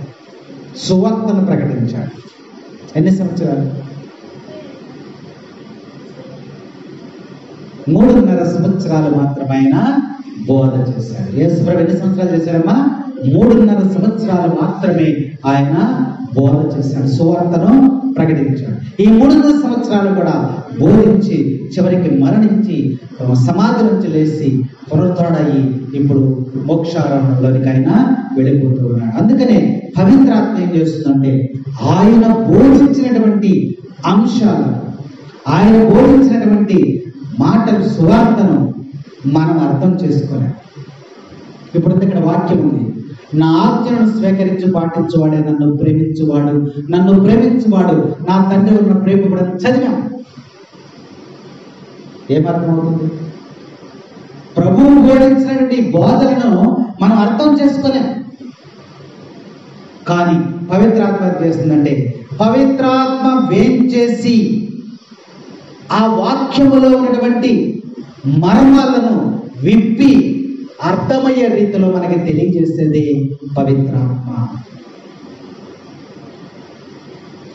Speaker 2: సువార్తను ప్రకటించాడు? ఎన్ని సంవత్సరాలు? 3.5 సంవత్సరాలు మాత్రమే ఆయన బోధ చేశాడు. యేసు ప్రభు ఎన్ని సంవత్సరాలు చేశాడమ్మా? 3.5 సంవత్సరాలు మాత్రమే ఆయన బోధ చేశాడు, సువార్తను ప్రకటించాడు. ఈ 3.5 సంవత్సరాలు కూడా బోధించి చివరికి మరణించి సమాధి నుంచి లేచి పునరుద్ధరణయ్యి ఇప్పుడు మోక్షారోహణలోనికి ఆయన వెళ్ళిపోతూ ఉన్నాడు. అందుకనే పవిత్రాత్మ ఏం చేస్తుందంటే, ఆయన బోధించినటువంటి అంశాలు, ఆయన బోధించినటువంటి మాటలు, సువార్తను మనం అర్థం చేసుకోలేం. ఇప్పుడు ఇక్కడ వాక్యం ఉంది, నా ఆజ్ఞలను స్వీకరించి పాటించువాడే నన్ను ప్రేమించువాడు, నన్ను ప్రేమించువాడు నా తండ్రి ఉన్న ప్రేమ కూడా చదివాం. ఏమర్థమవుతుంది? ప్రభువు బోధించినటువంటి బోధలను మనం అర్థం చేసుకోలేం. కానీ పవిత్రాత్మ చేస్తుందంటే, పవిత్రాత్మ వేంచేసి ఆ వాక్యములో ఉన్నటువంటి మర్మాలను విప్పి అర్థమయ్యే రీతిలో మనకి తెలియజేసేది పవిత్రాత్మ.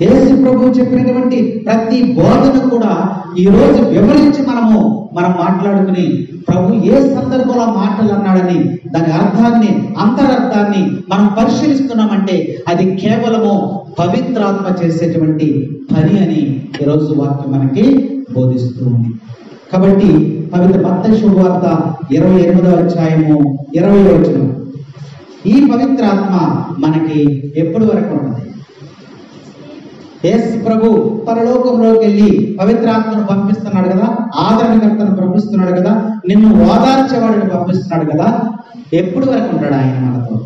Speaker 2: యేసు ప్రభు చెప్పినటువంటి ప్రతి బోధన కూడా ఈరోజు వివరించి మనం మాట్లాడుకుని ప్రభు ఏ సందర్భంలో మాటలు అన్నాడని దాని అర్థాన్ని, అంతరర్థాన్ని మనం పరిశీలిస్తున్నామంటే అది కేవలము పవిత్రాత్మ చేసేటువంటి పని అని ఈరోజు వాక్యం మనకి బోధిస్తూ ఉంది. కాబట్టి పవిత్ర మత్తయి శుభవార్త 28వ అధ్యాయము 20వ వచనం, ఈ పవిత్రాత్మ మనకి ఎప్పటి వరకు ఉన్నది? యేసు ప్రభు పరలోకంలోకి వెళ్ళి పవిత్రాత్మను పంపిస్తున్నాడు కదా, ఆదరణకర్తను పంపిస్తున్నాడు కదా, నిన్ను ఓదార్చేవాడిని పంపిస్తున్నాడు కదా. ఎప్పటి వరకు ఉంటాడు ఆయన మనతో?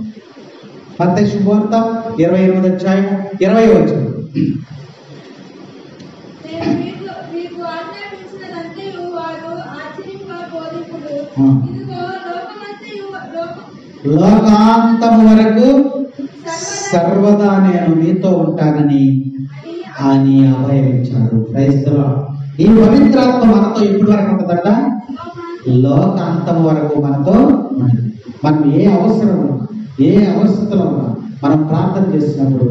Speaker 2: మత్తయి శుభవార్త 28వ అధ్యాయం 20వ వచనం, లోకాంతము వరకు సర్వదా నేను మీతో ఉంటానని అని అభయమిచ్చాడు. క్రైస్తవ ఈ పవిత్రాత్మ మనతో ఎప్పటి వరకు ఉంటుందట? లోకాంతము వరకు మనతో ఉంటుంది. మనం ఏ అవసరం ఉన్నా, ఏ అవస్థలో ఉన్నా మనం ప్రార్థన చేసినప్పుడు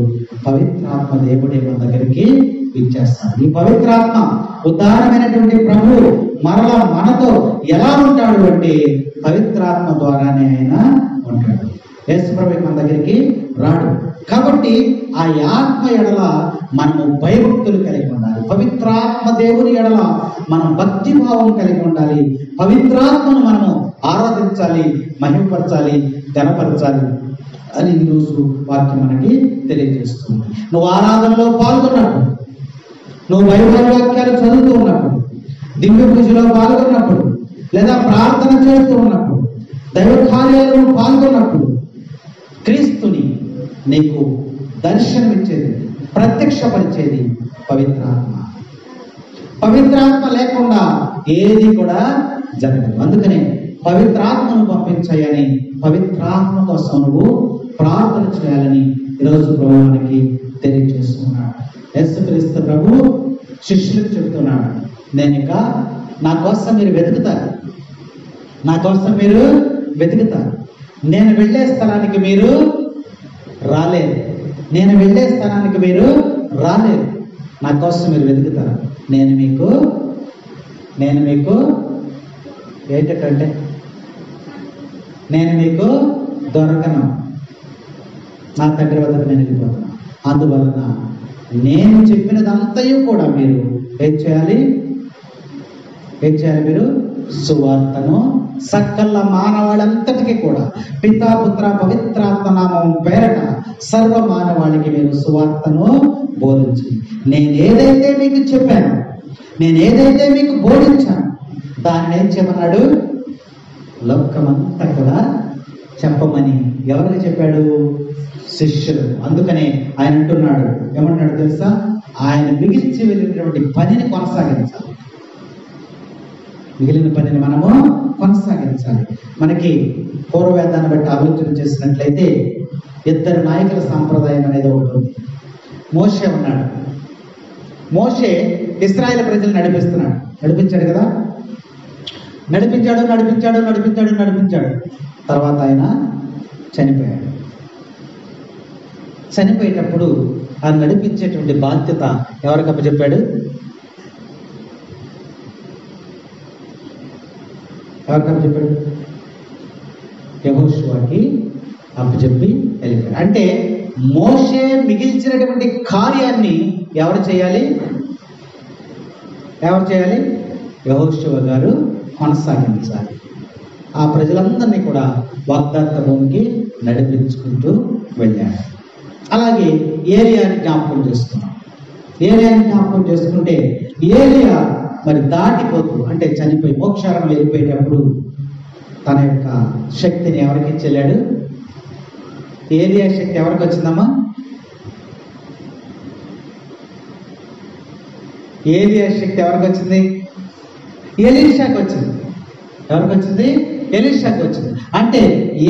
Speaker 2: పవిత్రాత్మ దేవుడే మన దగ్గరికి ఇచ్చేస్తాడు. ఈ పవిత్రాత్మ ఉదారమైనటువంటి ప్రభు మరలా మనతో ఎలా ఉంటాడు అంటే పవిత్రాత్మ ద్వారానే ఆయన ఉంటాడు. యేసు ప్రభు మన దగ్గరికి రాడు. కాబట్టి ఆ ఆత్మ ఎడల మనము భయభక్తులు కలిగి ఉండాలి. పవిత్రాత్మ దేవుని ఎడల మనం భక్తిభావం కలిగి ఉండాలి. పవిత్రాత్మను మనము ఆరాధించాలి, మహిమపరచాలి, ఘనపరచాలి అని ఈరోజు వాక్యం మనకి తెలియజేస్తుంది. నువ్వు ఆరాధనలో పాల్గొన్నప్పుడు, నువ్వు బైబిల్ వాక్యాలు చదువుతూ ఉన్నప్పుడు, దివ్య పూజలో పాల్గొన్నప్పుడు, లేదా ప్రార్థన చేస్తూ ఉన్నప్పుడు, దైవ కార్యాలలో పాల్గొన్నప్పుడు క్రీస్తుని నీకు దర్శనమిచ్చేది, ప్రత్యక్షపరిచేది పవిత్రాత్మ. పవిత్రాత్మ లేకుండా ఏది కూడా జరగదు. అందుకనే పవిత్రాత్మను పంపించాయని, పవిత్రాత్మ కోసం నువ్వు ప్రార్థన చేయాలని ఈరోజు ప్రభు మనకి తెలియజేస్తున్నాడు. యేసుక్రీస్తు ప్రభు శిష్యులకు చెప్తున్నాడు, నేను ఇక నా కోసం మీరు వెతుకుతారు, నా కోసం మీరు వెతుకుతారు. నేను వెళ్ళే స్థలానికి మీరు రాలేదు, నేను వెళ్ళే స్థలానికి మీరు రాలేదు, నా కోసం మీరు వెతుకుతారు. నేను మీకు ఏంటంటే నేను మీకు దొరకను, నా తండ్రి వద్దకు నేను వెళ్ళిపోతాను. అందువలన నేను చెప్పినదంతయు కూడా మీరు ఏం చేయాలి? మీరు సువార్తను సకల మానవాళంతటికి కూడా పితా పుత్ర పవిత్రాత్మ నామం పేరట సర్వ మానవాళికి మీరు సువార్తను బోధించి, నేను ఏదైతే మీకు చెప్పాను, నేను ఏదైతే మీకు బోధించాను దాన్ని ఏం చెప్పన్నాడు? లోకమంతా కూడా చెప్పమని. ఎవరికి చెప్పాడు? శిష్యులు. అందుకనే ఆయన అంటున్నాడు, ఏమన్నాడు తెలుసా? ఆయన మిగిల్చి వెళ్ళినటువంటి పనిని కొనసాగించాలి. మిగిలిన పనిని మనము కొనసాగించాలి. మనకి పూర్వవేదాన్ని బట్టి ఆలోచన చేసినట్లయితే ఇద్దరు నాయకుల సాంప్రదాయం అనేది ఒకటి ఉంది. మోషే ఉన్నాడు. మోషే ఇశ్రాయేలు ప్రజలు నడిపించాడు కదా. నడిపించాడు. తర్వాత ఆయన చనిపోయాడు. చనిపోయేటప్పుడు ఆ నడిపించేటువంటి బాధ్యత ఎవరికి అప్పచెప్పాడు? యెహోషువకి అప్పచెప్పి వెళ్ళిపోయాడు. అంటే మోషే మిగిల్చినటువంటి కార్యాన్ని ఎవరు చేయాలి? యెహోషువ గారు కొనసాగించాలి. ఆ ప్రజలందరినీ కూడా వాగ్దాత్త భూమికి నడిపించుకుంటూ వెళ్ళాడు. అలాగే ఏలియాని జ్ఞాపకం చేసుకుంటే ఏలియా మరి దాటిపోతూ, అంటే చనిపోయి మోక్షారం వెళ్ళిపోయేటప్పుడు తన యొక్క శక్తిని ఎవరికి ఇచ్చెళ్ళాడు? ఏలియా శక్తి ఎవరికి వచ్చిందమ్మా? ఏలియా శక్తి ఎవరికి వచ్చింది? ఎలీషాకి వచ్చింది. ఎవరికి వచ్చింది? ఎలీషాకి వచ్చింది. అంటే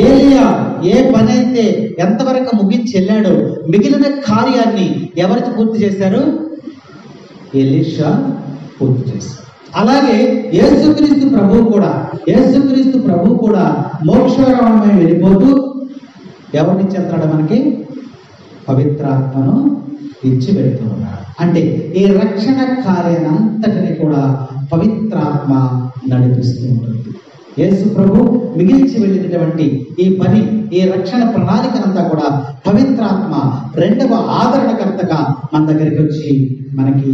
Speaker 2: ఏలియా ఏ పని అయితే ఎంతవరకు ముగించి వెళ్ళాడో మిగిలిన కార్యాన్ని ఎవరికి పూర్తి చేశారు? ఎలీషా పూర్తి చేశారు. అలాగే యేసుక్రీస్తు ప్రభు కూడా మోక్షారామై వెళ్ళిపోతూ ఎవరిని చెందాడు? మనకి పవిత్రాత్మను ఇచ్చి వెళ్తూ ఉన్నాడు. అంటే ఈ రక్షణ కార్యానంతటిని కూడా పవిత్రాత్మ నడిపిస్తూ ఉంటుంది. యేసు ప్రభు మిగిల్చి వెళ్ళినటువంటి ఈ పని, ఈ రక్షణ ప్రణాళికనంతా కూడా పవిత్రాత్మ రెండవ ఆదరణకర్తగా మన దగ్గరికి వచ్చి మనకి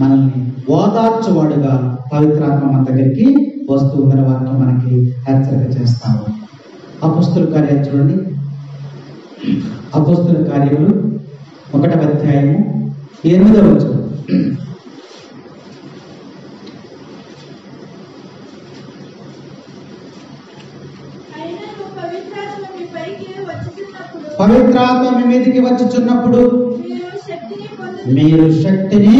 Speaker 2: మనల్ని ఓదార్చువాడుగా పవిత్రాత్మ మన దగ్గరికి వస్తూ ఉందని వాక్యం మనకి హెచ్చరిక చేస్తాము. అపోస్తుల కార్యాలు చూడండి. అపోస్తుల కార్యములు 1వ అధ్యాయము 8వ వచనం. పవిత్రాత్మ మీ మీదికి వచ్చుచున్నప్పుడు మీరు శక్తిని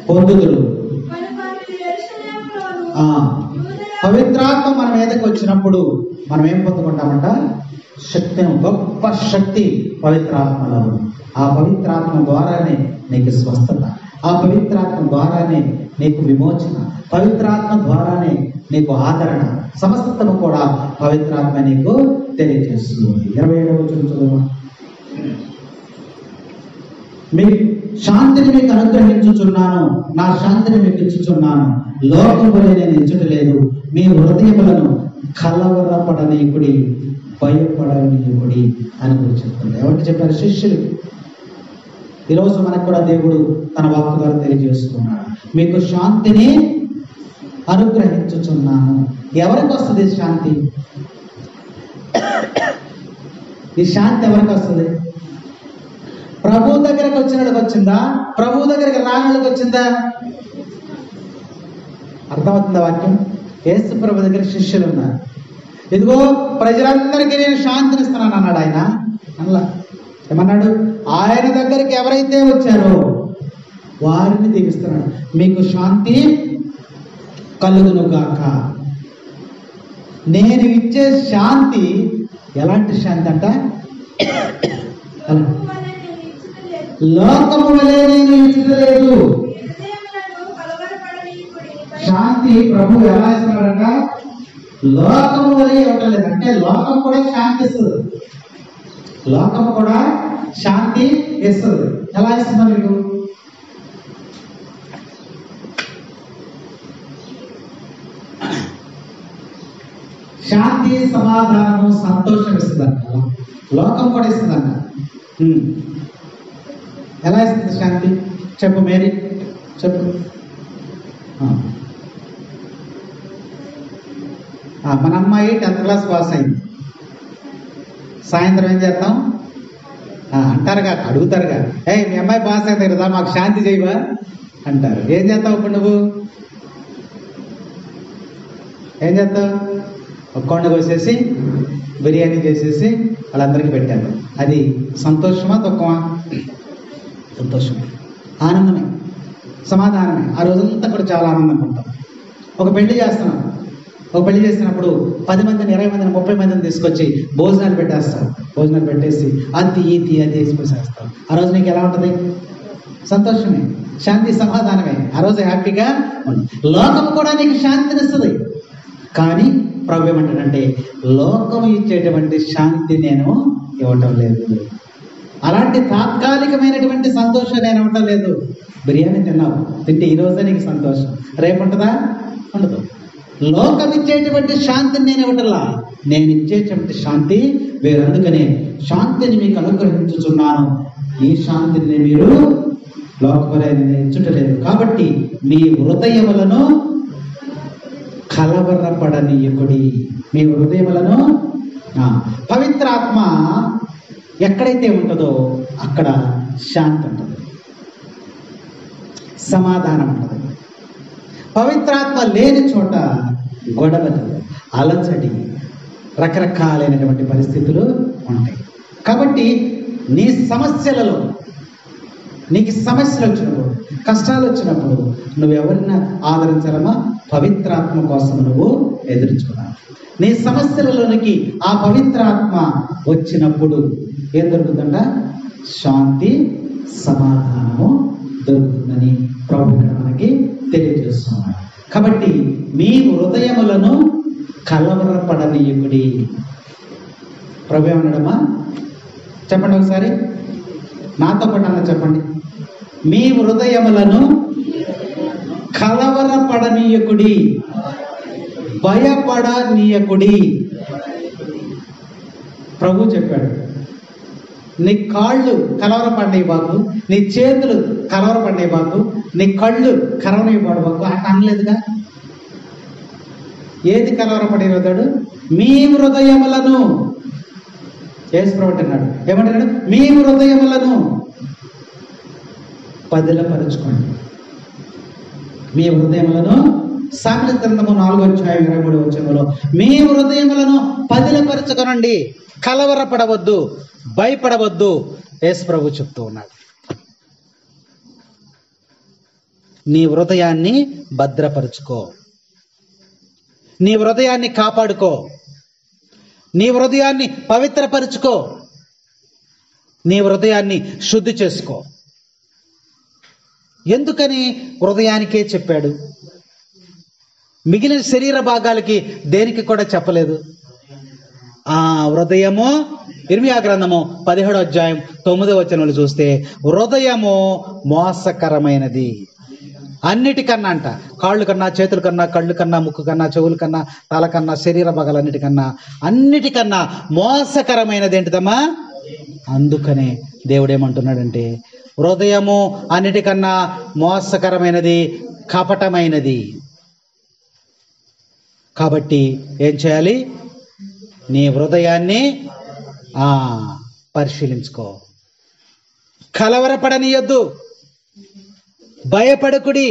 Speaker 2: పొందుదురు. పవిత్రాత్మ మన మీదకి వచ్చినప్పుడు మనం ఏం పొందుకుంటామంట? శక్తిని, గొప్ప శక్తి పవిత్రాత్మలో. ఆ పవిత్రాత్మ ద్వారానే నీకు స్వస్థత, ఆ పవిత్రాత్మ ద్వారానే నీకు విమోచన, పవిత్రాత్మ ద్వారానే నీకు ఆదరణ, సమస్తము కూడా పవిత్రాత్మ నీకు తెలియజేస్తుంది. 27వ వచనం చదువు. మీ శాంతిని మీకు అనుగ్రహించుచున్నాను, నా శాంతిని మీకు ఇచ్చుచున్నాను, లోకం వలె నేను ఇచ్చటలేదు. మీ హృదయములను కలవరపడనీకుడి, భయపడనీకుడి అని కూడా చెప్తారు. ఎవరికి చెప్పారు? శిష్యులు. ఈరోజు మనకు కూడా దేవుడు తన వాక్కు ద్వారా తెలియజేస్తున్నాడు. మీకు శాంతిని అనుగ్రహించుచున్నాను. ఎవరికి వస్తుంది శాంతి? ఈ శాంతి ఎవరికి వస్తుంది? ప్రభు దగ్గరకు వచ్చిన వాళ్ళకి వచ్చిందా? ప్రభు దగ్గరికి రాని వాళ్ళకి వచ్చిందా? అర్థమవుతుందా వాక్యం? యేసు ప్రభు దగ్గర శిష్యులు ఉన్నారు. ఇదిగో ప్రజలందరికీ నేను శాంతిని ఇస్తున్నాను అన్నాడు ఆయన. అలా ఏమన్నాడు? ఆయన దగ్గరికి ఎవరైతే వచ్చారో వారిని దీవిస్తున్నాడు. మీకు శాంతి కలుగును గాక. నేను ఇచ్చే శాంతి ఎలాంటి శాంతి అంట? లోకము వలె నేను ఇచ్చలేదు. శాంతి ప్రభు ఎలా ఇస్తున్నాడంట? లోకము వలె ఇవ్వటం లేదు. అంటే లోకం కూడా శాంతి ఇస్తుంది. లోకం కూడా శాంతి ఇస్తుంది. ఎలా ఇస్తుందో మీకు శాంతి, సమాధానము, సంతోషం ఇస్తుందంట. లోకం కూడా ఇస్తుందంట. ఎలా ఇస్తుంది శాంతి? చెప్పు మేరీ, చెప్పు. మన అమ్మాయి 10th క్లాస్ పాస్ అయింది. సాయంత్రం ఏం చేద్దాం అంటారుగా, అడుగుతారుగా, మీ అమ్మాయి పాస్ అయింది కదా, మాకు శాంతి చేయవా అంటారు. ఏం చేస్తావు ఇప్పుడు నువ్వు? ఏం చేస్తావు? ఒక కొండ కోసేసి బిర్యానీ చేసేసి వాళ్ళందరికీ పెట్టారు. అది సంతోషమా దుఃఖమా? సంతోషమే, ఆనందమే, సమాధానమే. ఆ రోజంతా కూడా చాలా ఆనందంగా ఉంటాం. ఒక పెళ్లి చేస్తున్నాం. ఒక పెళ్లి చేసినప్పుడు 10 మందిని, 20 మందిని, 30 మందిని తీసుకొచ్చి భోజనాలు పెట్టేస్తాం. భోజనాలు పెట్టేసి అది ఇది అది వేసిపోసేస్తాం. ఆ రోజు నీకు ఎలా ఉంటుంది? సంతోషమే, శాంతి, సమాధానమే. ఆ రోజు హ్యాపీగా ఉంది. లోకం కూడా నీకు శాంతినిస్తుంది. కానీ ప్రభు ఏమంటాడంటే, లోకం ఇచ్చేటువంటి శాంతి నేను ఇవ్వటం లేదు. అలాంటి తాత్కాలికమైనటువంటి సంతోషం నేను ఇవ్వటం లేదు. బిర్యానీ తిన్నావు, తింటే ఈ రోజే నీకు సంతోషం, రేపు ఉంటుందా? ఉండదు. లోకం ఇచ్చేటువంటి శాంతిని నేను ఇవ్వటంలా, నేను ఇచ్చేటువంటి శాంతి వేరు. అందుకనే శాంతిని మీకు అనుగ్రహించుచున్నాను. ఈ శాంతిని మీరు లోకపరైన ఇచ్చుటలేదు. కాబట్టి మీ హృదయములను కలవరపడనీయకుడి. మీ హృదయములను పవిత్రాత్మ ఎక్కడైతే ఉంటుందో అక్కడ శాంతి ఉంటుంది, సమాధానం ఉంటుంది. పవిత్రాత్మ లేని చోట గొడవలు, అలచడి, రకరకాలైనటువంటి పరిస్థితులు ఉంటాయి. కాబట్టి నీ సమస్యలలో, నీకు సమస్యలు వచ్చినప్పుడు, కష్టాలు వచ్చినప్పుడు నువ్వు ఎవరిని ఆదరించాలమ్మా? పవిత్రాత్మ కోసం నువ్వు ఎదుర్చుకున్నావు. నీ సమస్యలలోనికి ఆ పవిత్రాత్మ వచ్చినప్పుడు ఏం దొరుకుతుందంట? శాంతి, సమాధానము దొరుకుతుందని ప్రభు మనకి తెలియజేస్తున్నాడు. కాబట్టి మీ హృదయములను కలవరపడనీయకుడి. ప్రభు ఏమన్నాడమ్మా? చెప్పండి ఒకసారి, నాతో పాటు అన్న చెప్పండి. మీ హృదయములను కలవరపడనీయకుడి, భయపడనీయకుడి. ప్రభు చెప్పాడు, నీ కాళ్ళు కలవరపడినవి బాకు, నీ చేతులు కలవరపడినవి బాకు, నీ కళ్ళు కలవరపడి బాకు అట్లా అనలేదుగా. ఏది కలవరపడిపోతాడు? మీ హృదయములను. యేసు ప్రభు అంటున్నాడు, ఏమంటున్నాడు? మీ హృదయములను పదిలపరుచుకోండి. మీ హృదయములను, సామెతల గ్రంథము 4:23 మీ హృదయములను పదిలపరుచుకొనండి, కలవరపడవద్దు, భయపడవద్దు. యేసు ప్రభు చెప్తూ ఉన్నాడు. నీ హృదయాన్ని భద్రపరుచుకో, నీ హృదయాన్ని కాపాడుకో, నీ హృదయాన్ని పవిత్రపరుచుకో, నీ హృదయాన్ని శుద్ధి చేసుకో. ఎందుకని హృదయానికే చెప్పాడు, మిగిలిన శరీర భాగాలకి దేనికి కూడా చెప్పలేదు. ఆ హృదయము, ఇర్మియా గ్రంథము 17:9 చూస్తే, హృదయము మోసకరమైనది అన్నిటికన్నా అంట. కాళ్ళు కన్నా, చేతుల కన్నా, కళ్ళు కన్నా, ముక్కు కన్నా, చెవుల కన్నా, తల కన్నా, శరీర భాగాలన్నిటికన్నా, అన్నిటికన్నా మోసకరమైనది ఏంటిదమ్మా? అందుకనే దేవుడు ఏమంటున్నాడంటే, హృదయము అన్నిటికన్నా మోసకరమైనది, కపటమైనది. కాబట్టి ఏం చేయాలి? నీ హృదయాన్ని పరిశీలించుకో. కలవరపడనీయొద్దు, భయపడకుడి.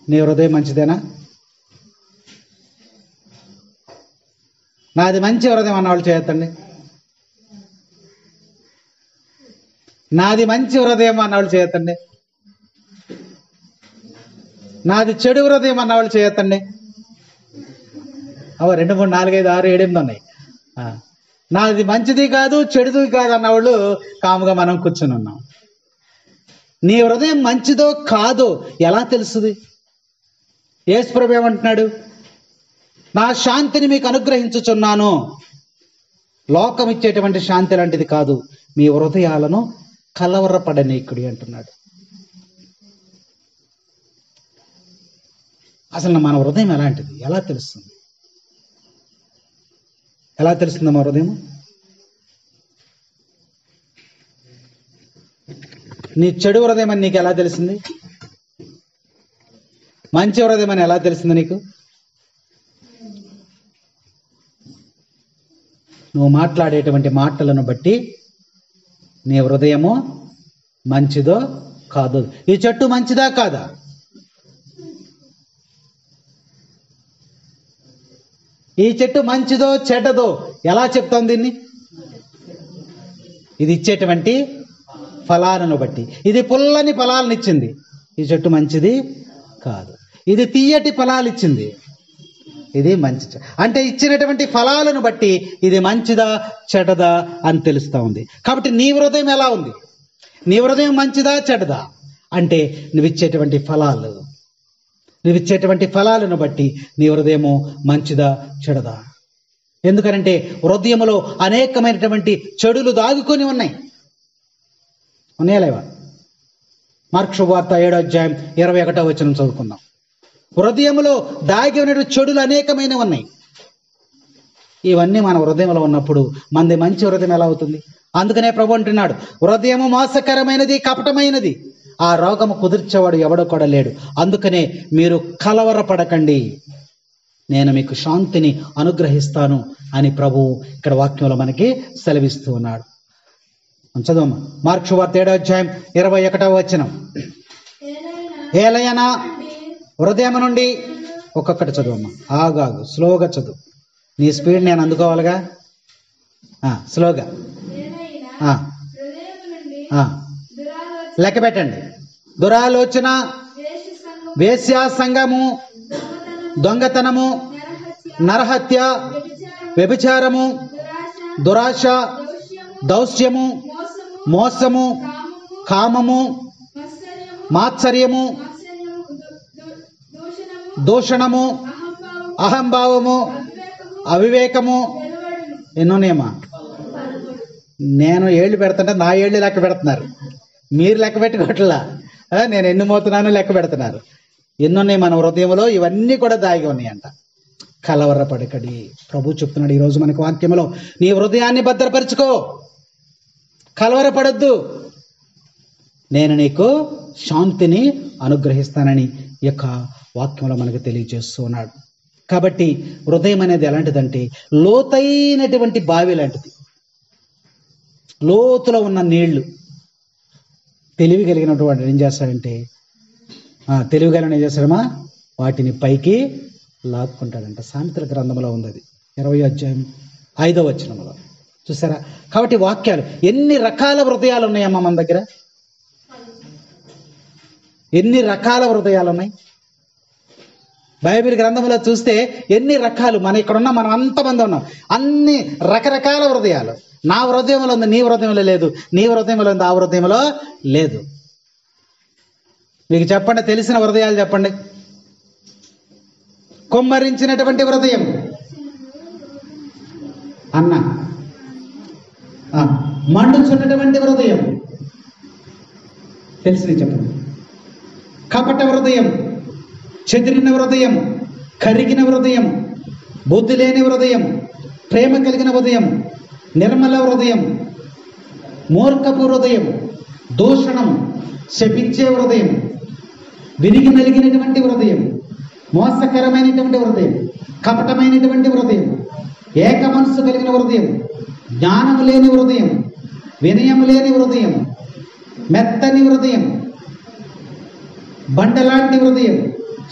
Speaker 2: నీ హృదయం మంచిదేనా? నాది మంచి హృదయం అన్నవాళ్ళు చేయొద్దండి. నాది మంచి హృదయం అన్నవాళ్ళు చేయొద్దండి. నాది చెడు హృదయం అన్నవాళ్ళు చేయొద్దండి. 2, 3, 4, 5, 6, 7, 8 ఉన్నాయి. నాది మంచిది కాదు, చెడుది కాదు అన్నవాళ్ళు కాముగా మనం కూర్చుని ఉన్నాం. నీ హృదయం మంచిదో కాదో ఎలా తెలుస్తుంది? యేసు ప్రభువు ఏమంటున్నాడు? నా శాంతిని మీకు అనుగ్రహించుచున్నాను, లోకం ఇచ్చేటువంటి శాంతి లాంటిది కాదు, మీ హృదయాలను కలవరపడనీకుడి అంటున్నాడు. అసలు మన హృదయం ఎలాంటిది? ఎలా తెలుస్తుంది? ఎలా తెలుస్తుంది మా హృదయం? నీ చెడు హృదయం అని నీకు ఎలా తెలిసింది? మంచి హృదయం అని ఎలా తెలిసింది నీకు? నువ్వు మాట్లాడేటువంటి మాటలను బట్టి నీ హృదయము మంచిదో కాదో. ఈ చెట్టు మంచిదా కాదా? ఈ చెట్టు మంచిదో చెడ్డదో ఎలా చెప్తాం దీన్ని? ఇది ఇచ్చేటువంటి ఫలాలను బట్టి. ఇది పుల్లని ఫలాలను ఇచ్చింది, ఈ చెట్టు మంచిది కాదు. ఇది తీయటి ఫలాలు ఇచ్చింది, ఇది మంచి. అంటే ఇచ్చినటువంటి ఫలాలను బట్టి ఇది మంచిదా చెడ్డదా అని తెలుస్తూ ఉంది. కాబట్టి నీ హృదయం ఎలా ఉంది? నీ హృదయం మంచిదా చెడ్డదా అంటే నువ్వు ఇచ్చేటువంటి ఫలాలు, నువ్వు ఇచ్చేటువంటి ఫలాలను బట్టి నీ హృదయము మంచిదా చెడ్డదా. ఎందుకనంటే హృదయములో అనేకమైనటువంటి చెడులు దాగుకొని ఉన్నాయి. ఉన్నాయా లేవా? మార్కు శుభవార్త 7వ అధ్యాయం 21వ వచనం చదువుకుందాం. హృదయములో దాగి ఉన్నటువంటి చెడులు అనేకమైనవి ఉన్నాయి. ఇవన్నీ మన హృదయంలో ఉన్నప్పుడు మనది మంచి హృదయం ఎలా అవుతుంది? అందుకనే ప్రభు అంటున్నాడు, హృదయము మోసకరమైనది, కపటమైనది, ఆ రోగము కుదిర్చేవాడు ఎవడో కూడా లేడు. అందుకనే మీరు కలవరపడకండి, నేను మీకు శాంతిని అనుగ్రహిస్తాను అని ప్రభువు ఇక్కడ వాక్యంలో మనకి సెలవిస్తూ ఉన్నాడు. చదవమ్మా. మార్కు శుభవార్త 7వ అధ్యాయం 21వ వచనం. ఏలయనా హృదయం నుండి, ఒక్కొక్కటి చదువమ్మా, ఆగాగు, స్లోగా చదువు, నీ స్పీడ్ నేను అందుకోవాలిగా, స్లోగా లెక్క పెట్టండి. దురాలోచన, వేశ్యా సంగము, దొంగతనము, నరహత్య, వ్యభిచారము, దురాశ, దౌష్యము, మోసము, కామము, మాత్సర్యము, దూషణము, అహంభావము, అవివేకము. ఎన్నోనేమా? నేను ఏళ్ళు పెడుతుంటే నా ఏళ్ళు లెక్క పెడుతున్నారు, మీరు లెక్క పెట్టుకోవట్లా. నేను ఎన్ని మోతున్నాను లెక్క పెడుతున్నారు. ఎన్నున్నాయి మన హృదయంలో? ఇవన్నీ కూడా దాగి ఉన్నాయంట. కలవరపడకడి. ప్రభు చెప్తున్నాడు ఈరోజు మనకు వాక్యంలో, నీ హృదయాన్ని భద్రపరుచుకో, కలవరపడద్దు, నేను నీకు శాంతిని అనుగ్రహిస్తానని ఈ యొక్క వాక్యంలో మనకు తెలియజేస్తూ ఉన్నాడు. కాబట్టి హృదయం అనేది ఎలాంటిదంటే లోతైనటువంటి బావి లాంటిది, లోతులో ఉన్న నీళ్లు. తెలివి కలిగినటువంటి ఏం చేస్తాడంటే, తెలివి కలిగిన ఏం చేస్తాడమ్మా, వాటిని పైకి లాక్కుంటాడంట. సామెతల గ్రంథంలో ఉంది, అది 20వ అధ్యాయం 5వ వచనంలో చూసారా. కాబట్టి వాక్యాలు, ఎన్ని రకాల హృదయాలు ఉన్నాయమ్మా మన దగ్గర, ఎన్ని రకాల హృదయాలు ఉన్నాయి. బైబిల్ గ్రంథంలో చూస్తే ఎన్ని రకాలు, మన ఇక్కడ ఉన్న మనం అంతమంది ఉన్నాం, అన్ని రకరకాల హృదయాలు. నా హృదయంలో ఉంది, నీ హృదయంలో లేదు, నీ హృదయంలో ఉంది, ఆ హృదయంలో లేదు. మీకు చెప్పండి, తెలిసిన హృదయాలు చెప్పండి. కుమ్మరించినటువంటి హృదయం అన్న, మండుచున్నటువంటి హృదయం తెలిసింది చెప్పండి. కపట హృదయం, చెదిరిన హృదయం, కరిగిన హృదయం, బుద్ధి లేని హృదయం, ప్రేమ కలిగిన హృదయం, నిర్మల హృదయం, మూర్ఖపు హృదయం, దూషణం, శపించే హృదయం, విరిగి నలిగినటువంటి హృదయం, మోసకరమైనటువంటి హృదయం, కపటమైనటువంటి హృదయం, ఏక మనస్సు కలిగిన హృదయం, జ్ఞానము లేని హృదయం, వినయము లేని హృదయం, మెత్తని హృదయం, బండలాంటి హృదయం,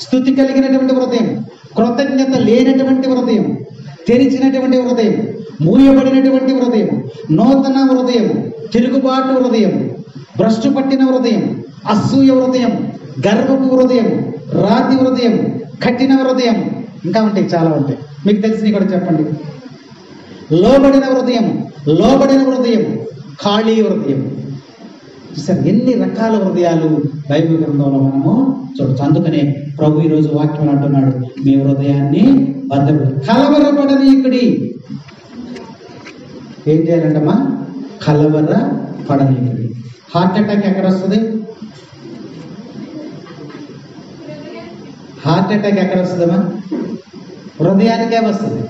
Speaker 2: స్తుతి కలిగినటువంటి హృదయం, కృతజ్ఞత లేనటువంటి హృదయం, తెరిచినటువంటి హృదయం, మూయబడినటువంటి హృదయం, నూతన హృదయం, తిరుగుబాటు హృదయం, భ్రష్టు పట్టిన హృదయం, అసూయ హృదయం, గర్వపు హృదయం, రాతి హృదయం, కఠిన హృదయం, ఇంకా ఉంటాయి, చాలా ఉంటాయి, మీకు తెలిసినవి కూడా చెప్పండి. లోబడిన హృదయం, ఖాళీ హృదయం. సరే, ఎన్ని రకాల హృదయాలు బైబిల్ గ్రంథంలో మనము చూడొచ్చు. అందుకనే ప్రభు ఈరోజు వాక్యం అంటున్నాడు, మీ హృదయాన్ని కలవరపడనీయకుడి. ఏం చేయాలంటమ్మా? కలవరపడనీయకుడి. హార్ట్ అటాక్ ఎక్కడ వస్తుంది? హార్ట్ అటాక్ ఎక్కడ వస్తుందమ్మా? హృదయానికే వస్తుంది.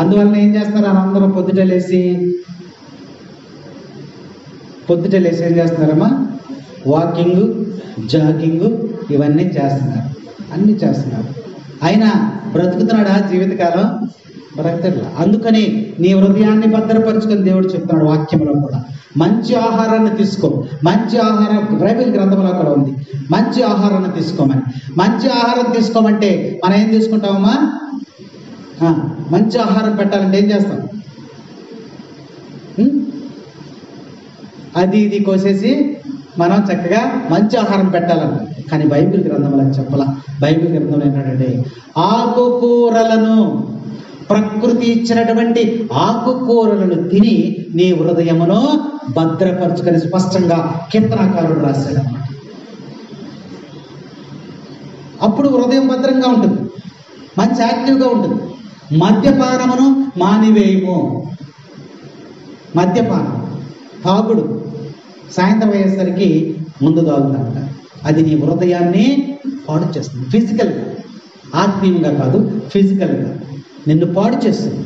Speaker 2: అందువలన ఏం చేస్తారు? అందరూ పొద్దుట లేచి ఏం చేస్తున్నారమ్మా? వాకింగ్, జాగింగ్ ఇవన్నీ చేస్తున్నారు, అన్నీ చేస్తున్నారు. అయినా బ్రతుకుతున్నాడా జీవితకాలం? బ్రతకట్లా. అందుకని నీ హృదయాన్ని భద్రపరుచుకొని దేవుడు చెప్తున్నాడు వాక్యంలో కూడా, మంచి ఆహారాన్ని తీసుకో. మంచి ఆహారం బైబిల్ గ్రంథంలో కూడా ఉంది, మంచి ఆహారాన్ని తీసుకోమని. మంచి ఆహారం తీసుకోమంటే మనం ఏం తీసుకుంటామమ్మా? మంచి ఆహారం పెట్టాలంటే ఏం చేస్తాం? అది ఇది కోసేసి మనం చక్కగా మంచి ఆహారం పెట్టాలన్న. కానీ బైబిల్ గ్రంథంలో చెప్పాల. బైబిల్ గ్రంథంలో ఏంటంటే ఆకుకూరలను, ప్రకృతి ఇచ్చినటువంటి ఆకుకూరలను తిని నీ హృదయమును భద్రపరచుకొని స్పష్టంగా కీర్తనాకారుడు రాశాడు అన్నమాట. అప్పుడు హృదయం భద్రంగా ఉంటుంది, మంచి యాక్టివ్గా ఉంటుంది. మద్యపానమును మానివేయము. మద్యపానం, తాగుడు సాయంత్రం అయ్యేసరికి ముందు తాగుతాంట. అది నీ హృదయాన్ని పాడు చేస్తుంది. ఫిజికల్గా, ఆత్మీయంగా కాదు, ఫిజికల్గా నిన్ను పాడు చేస్తుంది.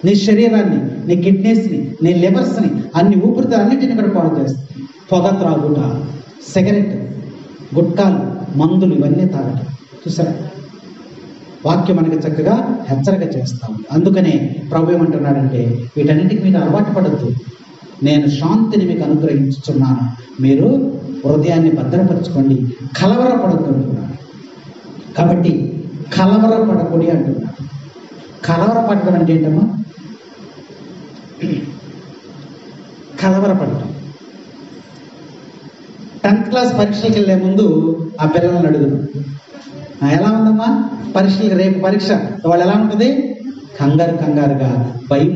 Speaker 2: నీ శరీరాన్ని, నీ కిడ్నీస్ని, నీ లివర్స్ని, అన్ని ఊపిరితో అన్నిటిని కూడా పాడు చేస్తుంది. పొగ త్రాగుట, సిగరెట్, గుట్కాలు, మందులు ఇవన్నీ తాగటం. చూసారా? వాక్యం మనకి చక్కగా హెచ్చరిక చేస్తాం. అందుకనే ప్రభు ఏమంటున్నాడంటే, వీటన్నిటికి మీరు అలవాటు పడద్దు, నేను శాంతిని మీకు అనుగ్రహించుచున్నాను, మీరు హృదయాన్ని భద్రపరచుకోండి, కలవరపడద్దు అంటున్నాడు. కాబట్టి కలవరపడకూడి అంటున్నాడు. కలవరపడటం అంటే ఏంటమ్మా? కలవరపడటం. 10th క్లాస్ పరీక్షలకు వెళ్ళే ముందు ఆ పిల్లలను అడుగుదాం, ఎలా ఉందమ్మా పరీక్షలకు, రేపు పరీక్ష వాళ్ళు ఎలా ఉంటుంది? కంగారుగా,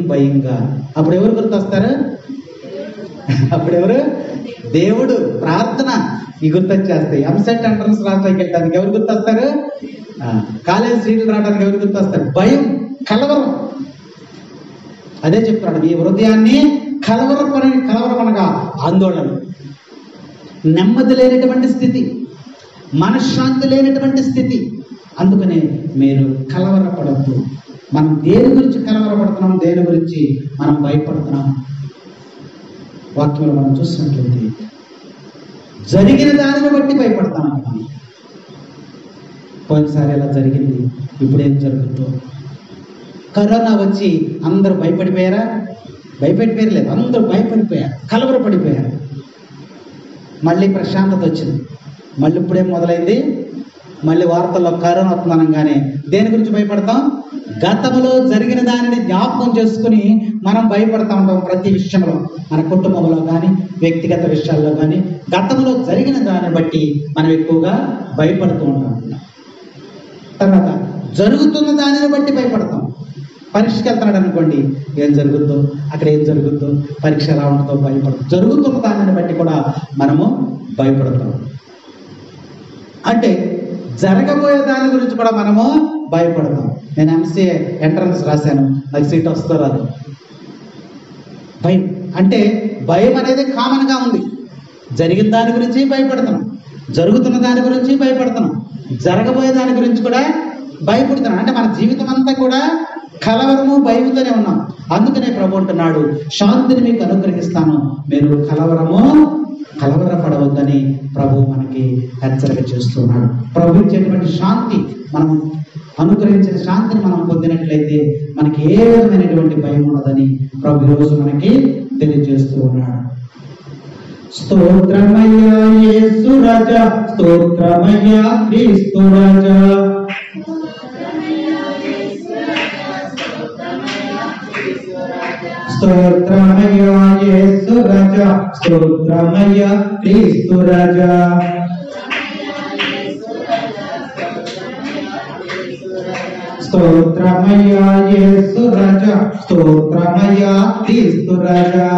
Speaker 2: భయంగా. అప్పుడు ఎవరు గుర్తొస్తారు? అప్పుడెవరు? దేవుడు, ప్రార్థన ఈ గుర్తొచ్చేస్తాయి. ఎంసెట్ ఎంట్రన్స్ రాష్ట్రానికి వెళ్ళడానికి ఎవరు గుర్తొస్తారు? కాలేజ్ సీట్లు రావడానికి ఎవరు గుర్తొస్తారు? భయం, కలవరం. అదే చెప్తున్నాడు, మీ హృదయాన్ని కలవరపడగా ఆందోళన, నెమ్మది లేనటువంటి స్థితి, మనశ్శాంతి లేనటువంటి స్థితి. అందుకనే మీరు కలవరపడద్దు. మనం దేని గురించి కలవరపడుతున్నాం, దేని గురించి మనం భయపడుతున్నాం? వాక్యంలో మనం చూసినట్లయితే జరిగిన దానిని బట్టి భయపడతామంట. మనం పోయినసారి ఎలా జరిగింది, ఇప్పుడు ఏం జరుగుతుందో. కరోనా వచ్చి అందరూ భయపడిపోయారా? భయపడిపోయారు, అందరూ భయపడిపోయారు, కలవరపడిపోయారు. మళ్ళీ ప్రశాంతత వచ్చింది. మళ్ళీ ఇప్పుడేం మొదలైంది? మళ్ళీ వార్తల్లో కరోనా వస్తుందనగానే దేని గురించి భయపడతాం? గతంలో జరిగిన దానిని జ్ఞాపకం చేసుకుని మనం భయపడతా ఉంటాం. ప్రతి విషయంలో, మన కుటుంబంలో కానీ, వ్యక్తిగత విషయాల్లో కానీ, గతంలో జరిగిన దాన్ని బట్టి మనం ఎక్కువగా భయపడుతూ ఉంటాం. తర్వాత జరుగుతున్న దానిని బట్టి భయపడతాం. పరీక్షకి వెళ్తున్నాడు అనుకోండి, ఏం జరుగుద్దో, అక్కడ ఏం జరుగుద్దో, పరీక్ష ఎలా ఉంటుందో భయపడతాం. జరుగుతున్న దానిని బట్టి కూడా మనము భయపడతాం. అంటే జరగబోయే దాని గురించి కూడా మనము భయపడతాం. నేను ఎంసీఏ ఎంట్రన్స్ రాశాను, నాకు సీట్ వస్తుందో రాదు. భయం అంటే భయం అనేది కామన్గా ఉంది. జరిగిన దాని గురించి భయపడుతున్నాం, జరుగుతున్న దాని గురించి భయపడుతున్నాం, జరగబోయే దాని గురించి కూడా భయపడుతున్నాం. అంటే మన జీవితం అంతా కూడా కలవరము, భయంతోనే ఉన్నాం. అందుకనే ప్రభు అంటున్నాడు, శాంతిని మీకు అనుగ్రహిస్తాను, మీరు కలవరపడవద్దని ప్రభు మనకి హెచ్చరిక చేస్తున్నాడు. ప్రభు ఇచ్చేటువంటి శాంతి, మనం అనుగ్రహించిన శాంతిని మనం పొందినట్లయితే మనకి ఏ విధమైనటువంటి భయం ఉన్నదని ప్రభు ఈరోజు మనకి తెలియజేస్తూ ఉన్నాడు. స్తోత్రమయ్యా యేసు రాజా, స్తోత్రమయ్యా క్రీస్తు రాజా, స్తోత్రమయ్యా యేసు రాజా, స్తోత్రమయ్యా క్రీస్తు రాజా, స్తోత్రమయ్యా యేసు రాజా, స్తోత్రమయ్యా క్రీస్తు రాజా.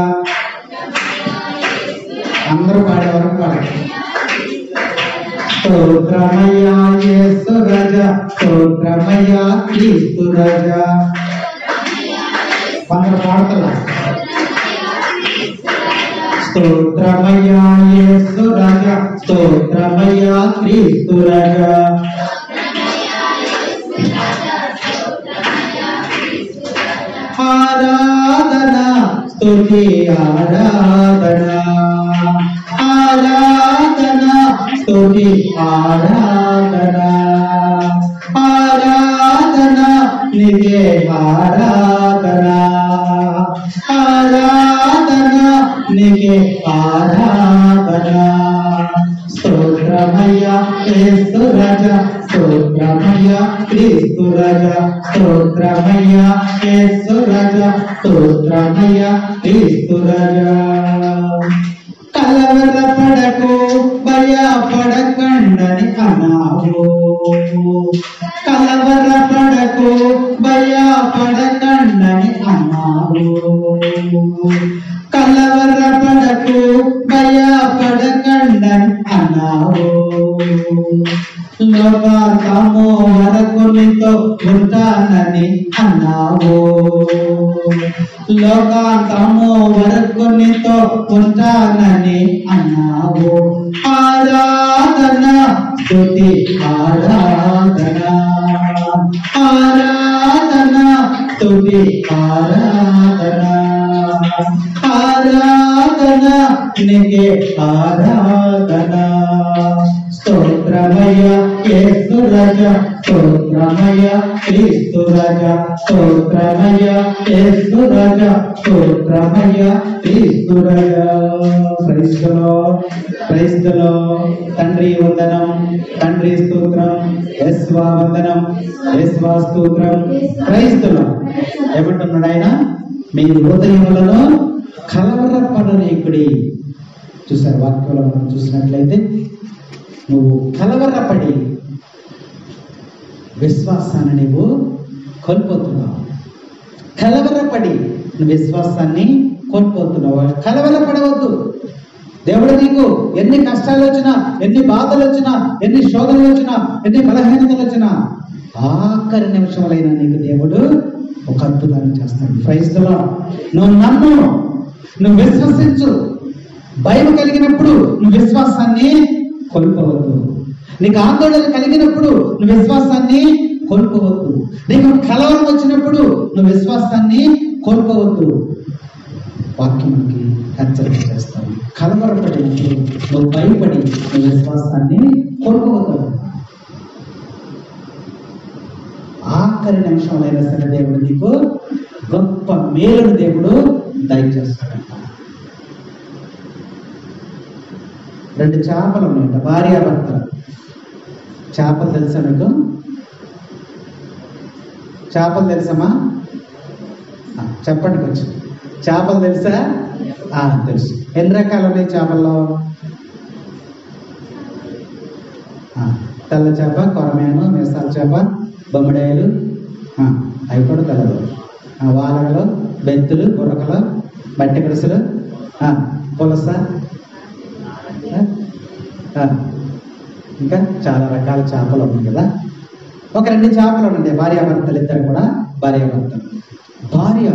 Speaker 2: స్తోత్రమయ్యా యేసు రాజా, స్తోత్రమయ్యా క్రీస్తు రాజా. కొందరు పాడతలా స్తోత్రమయ్యా యేసు రాజా, స్తోత్రమయ్యా క్రీస్తు రాజా. ఆరాధన స్తుతి ఆరాధన, ఆరాధన స్తుతి ఆరాధన, ఆరాధన నీకే ఆరాధన, ఆరాధన నీకే ఆరాధన. స్తోత్రమయ్యా యేసు రాజా, స్తోత్రమయ్యా క్రీస్తు రాజా, స్తోత్రమయ్యా యేసు రాజా, స్తోత్రమయ్యా క్రీస్తు రాజా. కలవరపడకు భయపడకండని అన్నావు, కలవరపడకు భయపడకండని అన్నావు, కలవరపడకు భయపడకండని అన్నావు. లోకాంతము వరకు నీతో ఉంటానని అన్నావు, లోకాంతము వరకు నీతో ఉంటానని అన్నావు. ఆరాధన స్తుతి ఆరాధన, ఆరాధన స్తుతి ఆరాధన, ఆరాధన నీకే ఆరాధన. స్తోత్రమయ్యా యేసు రాజా, స్తోత్రమయ్యా క్రీస్తు రాజా, స్తోత్రమయ్యా యేసు రాజా, స్తోత్రమయ్యా క్రీస్తు రాజా. క్రైస్తలో క్రైస్తలో తండ్రి వందనం, తండ్రి స్తోత్రం, యేసువా వందనం, యేసువా స్తోత్రం. క్రైస్తలో ఏమంటున్నాడు ఆయన? మీ హృదయములను కలవరపడనీకుడి. చూసారు వాక్యంలో మనం చూసినట్లయితే, నువ్వు కలవరపడి విశ్వాసాన్ని నువ్వు కోల్పోతున్నావు. కలవరపడి నువ్వు విశ్వాసాన్ని కోల్పోతున్నావు. కలవరపడవద్దు. దేవుడు నీకు ఎన్ని కష్టాలు వచ్చినా, ఎన్ని బాధలు వచ్చినా, ఎన్ని శోధనలు వచ్చినా, ఎన్ని బలహీనతలు వచ్చినా, ఆఖరి నిమిషంలో నీకు దేవుడు ఒక అద్భుతాన్ని చేస్తాడు. క్రైస్తవులు, నువ్వు నమ్ము, నువ్వు విశ్వసించు. భయం కలిగినప్పుడు నువ్వు విశ్వాసాన్ని కోల్పోవద్దు. నీకు ఆందోళన కలిగినప్పుడు నువ్వు విశ్వాసాన్ని కోల్పోవద్దు. నీకు కలవరం వచ్చినప్పుడు నువ్వు విశ్వాసాన్ని కోల్పోవద్దు. వాక్యానికి హెచ్చరిక చేస్తాను. కలవరపడినప్పుడు నువ్వు భయపడి నువ్వు విశ్వాసాన్ని కోల్పోవద్దు. ఆఖరి నిమిషంలో అయినా సరే దేవుడు నీకు గొప్ప మేలును దేవుడు దయచేస్తాడంట. 2 చేపలు ఉన్నాయంట, భార్యాభర్తలు. చేపలు తెలుసా మీకు? చేపలు తెలుసమ్మా? చెప్పండి కొంచెం. చేపలు తెలుసా? తెలుసు. ఎన్ని రకాలు ఉన్నాయి చేపల్లో? తెల్ల చేప, కొరమేను, మీసాల చేప, బొమ్మడాయలు, అవి కూడా తెల్లదు. వాలగలు, బెంతులు, గుర్రకలు, బట్టి గుడుసులు, పులస, ఇంకా చాలా రకాల చేపలు ఉన్నాయి కదా. ఒక 2 చేపలు ఉన్నాయి. భార్యాభర్తలు ఇద్దరు కూడా భార్యాభర్తలు. భార్య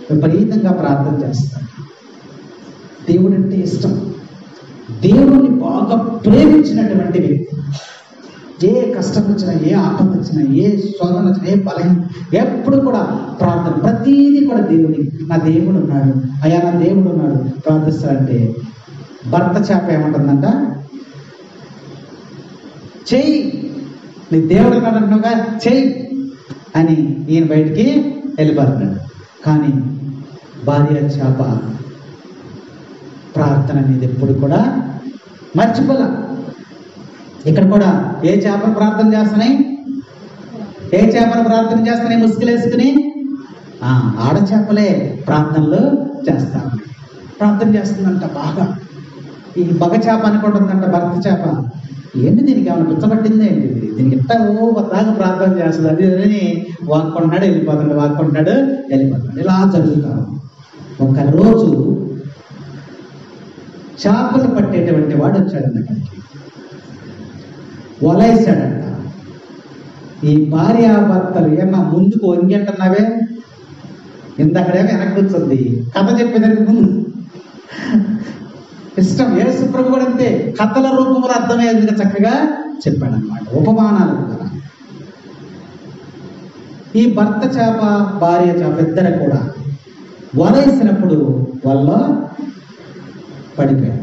Speaker 2: విపరీతంగా ప్రార్థన చేస్తారు. దేవుడు అంటే ఇష్టం. దేవుడిని బాగా ప్రేమించినటువంటి వ్యక్తి. ఏ కష్టం వచ్చినా, ఏ ఆపద వచ్చినా, ఏ శోధన వచ్చినా, ఏ బలహీన, ఎప్పుడు కూడా ప్రార్థన. ప్రతీది కూడా దేవుడికి, నా దేవుడు ఉన్నాడు, అయ్యా నా దేవుడు ఉన్నాడు ప్రార్థిస్తాడంటే, భర్త చేప ఏమంటుందంట? చెయ్యి, నీ దేవుడు ఉన్నాడు అంటున్నావుగా, చెయ్యి అని ఈయన బయటికి వెళ్ళిపోతున్నాడు. కానీ భార్య చేప ప్రార్థన అనేది ఎప్పుడు కూడా మర్చిపోలే. ఇక్కడ కూడా ఏ చేపలు ప్రార్థన చేస్తున్నాయి? ఏ చేపలు ప్రార్థన చేస్తున్నాయి? ముసుగులేసుకుని ఆడ చేపలే ప్రార్థనలు చేస్తాను. ప్రార్థన చేస్తుందంట బాగా. ఈ మగ చేప అనుకుంటుందంట భర్త చేప, ఏంటి దీనికి ఏమైనా పిచ్చబట్టింది ఏంటి, దీనికి ఎంత బాగా ప్రార్థన చేస్తుంది, అది అని వాక్కుంటున్నాడు వెళ్ళిపోతున్నాడు. ఇలా జరుగుతాం. ఒకరోజు చేపలు పట్టేటువంటి వాడు వచ్చాడు అక్కడికి. వలేసాడంట. ఈ భార్యాభర్తలు ఏమన్నా ముందుకు వంగి అంటున్నావే, ఇందక్కడేమో వెనక్కి కూర్చుంది. కథ చెప్పేదానికి ముందు ఇష్టం. యేసు ప్రభు కూడా అంతే, కథల రూపంలో అర్థమయ్యేది చక్కగా చెప్పాడనమాట, ఉపమానాలు ద్వారా. ఈ భర్త చేప భార్య చేప ఇద్దరు కూడా వలేసినప్పుడు వల్ల పడిపోయాడు.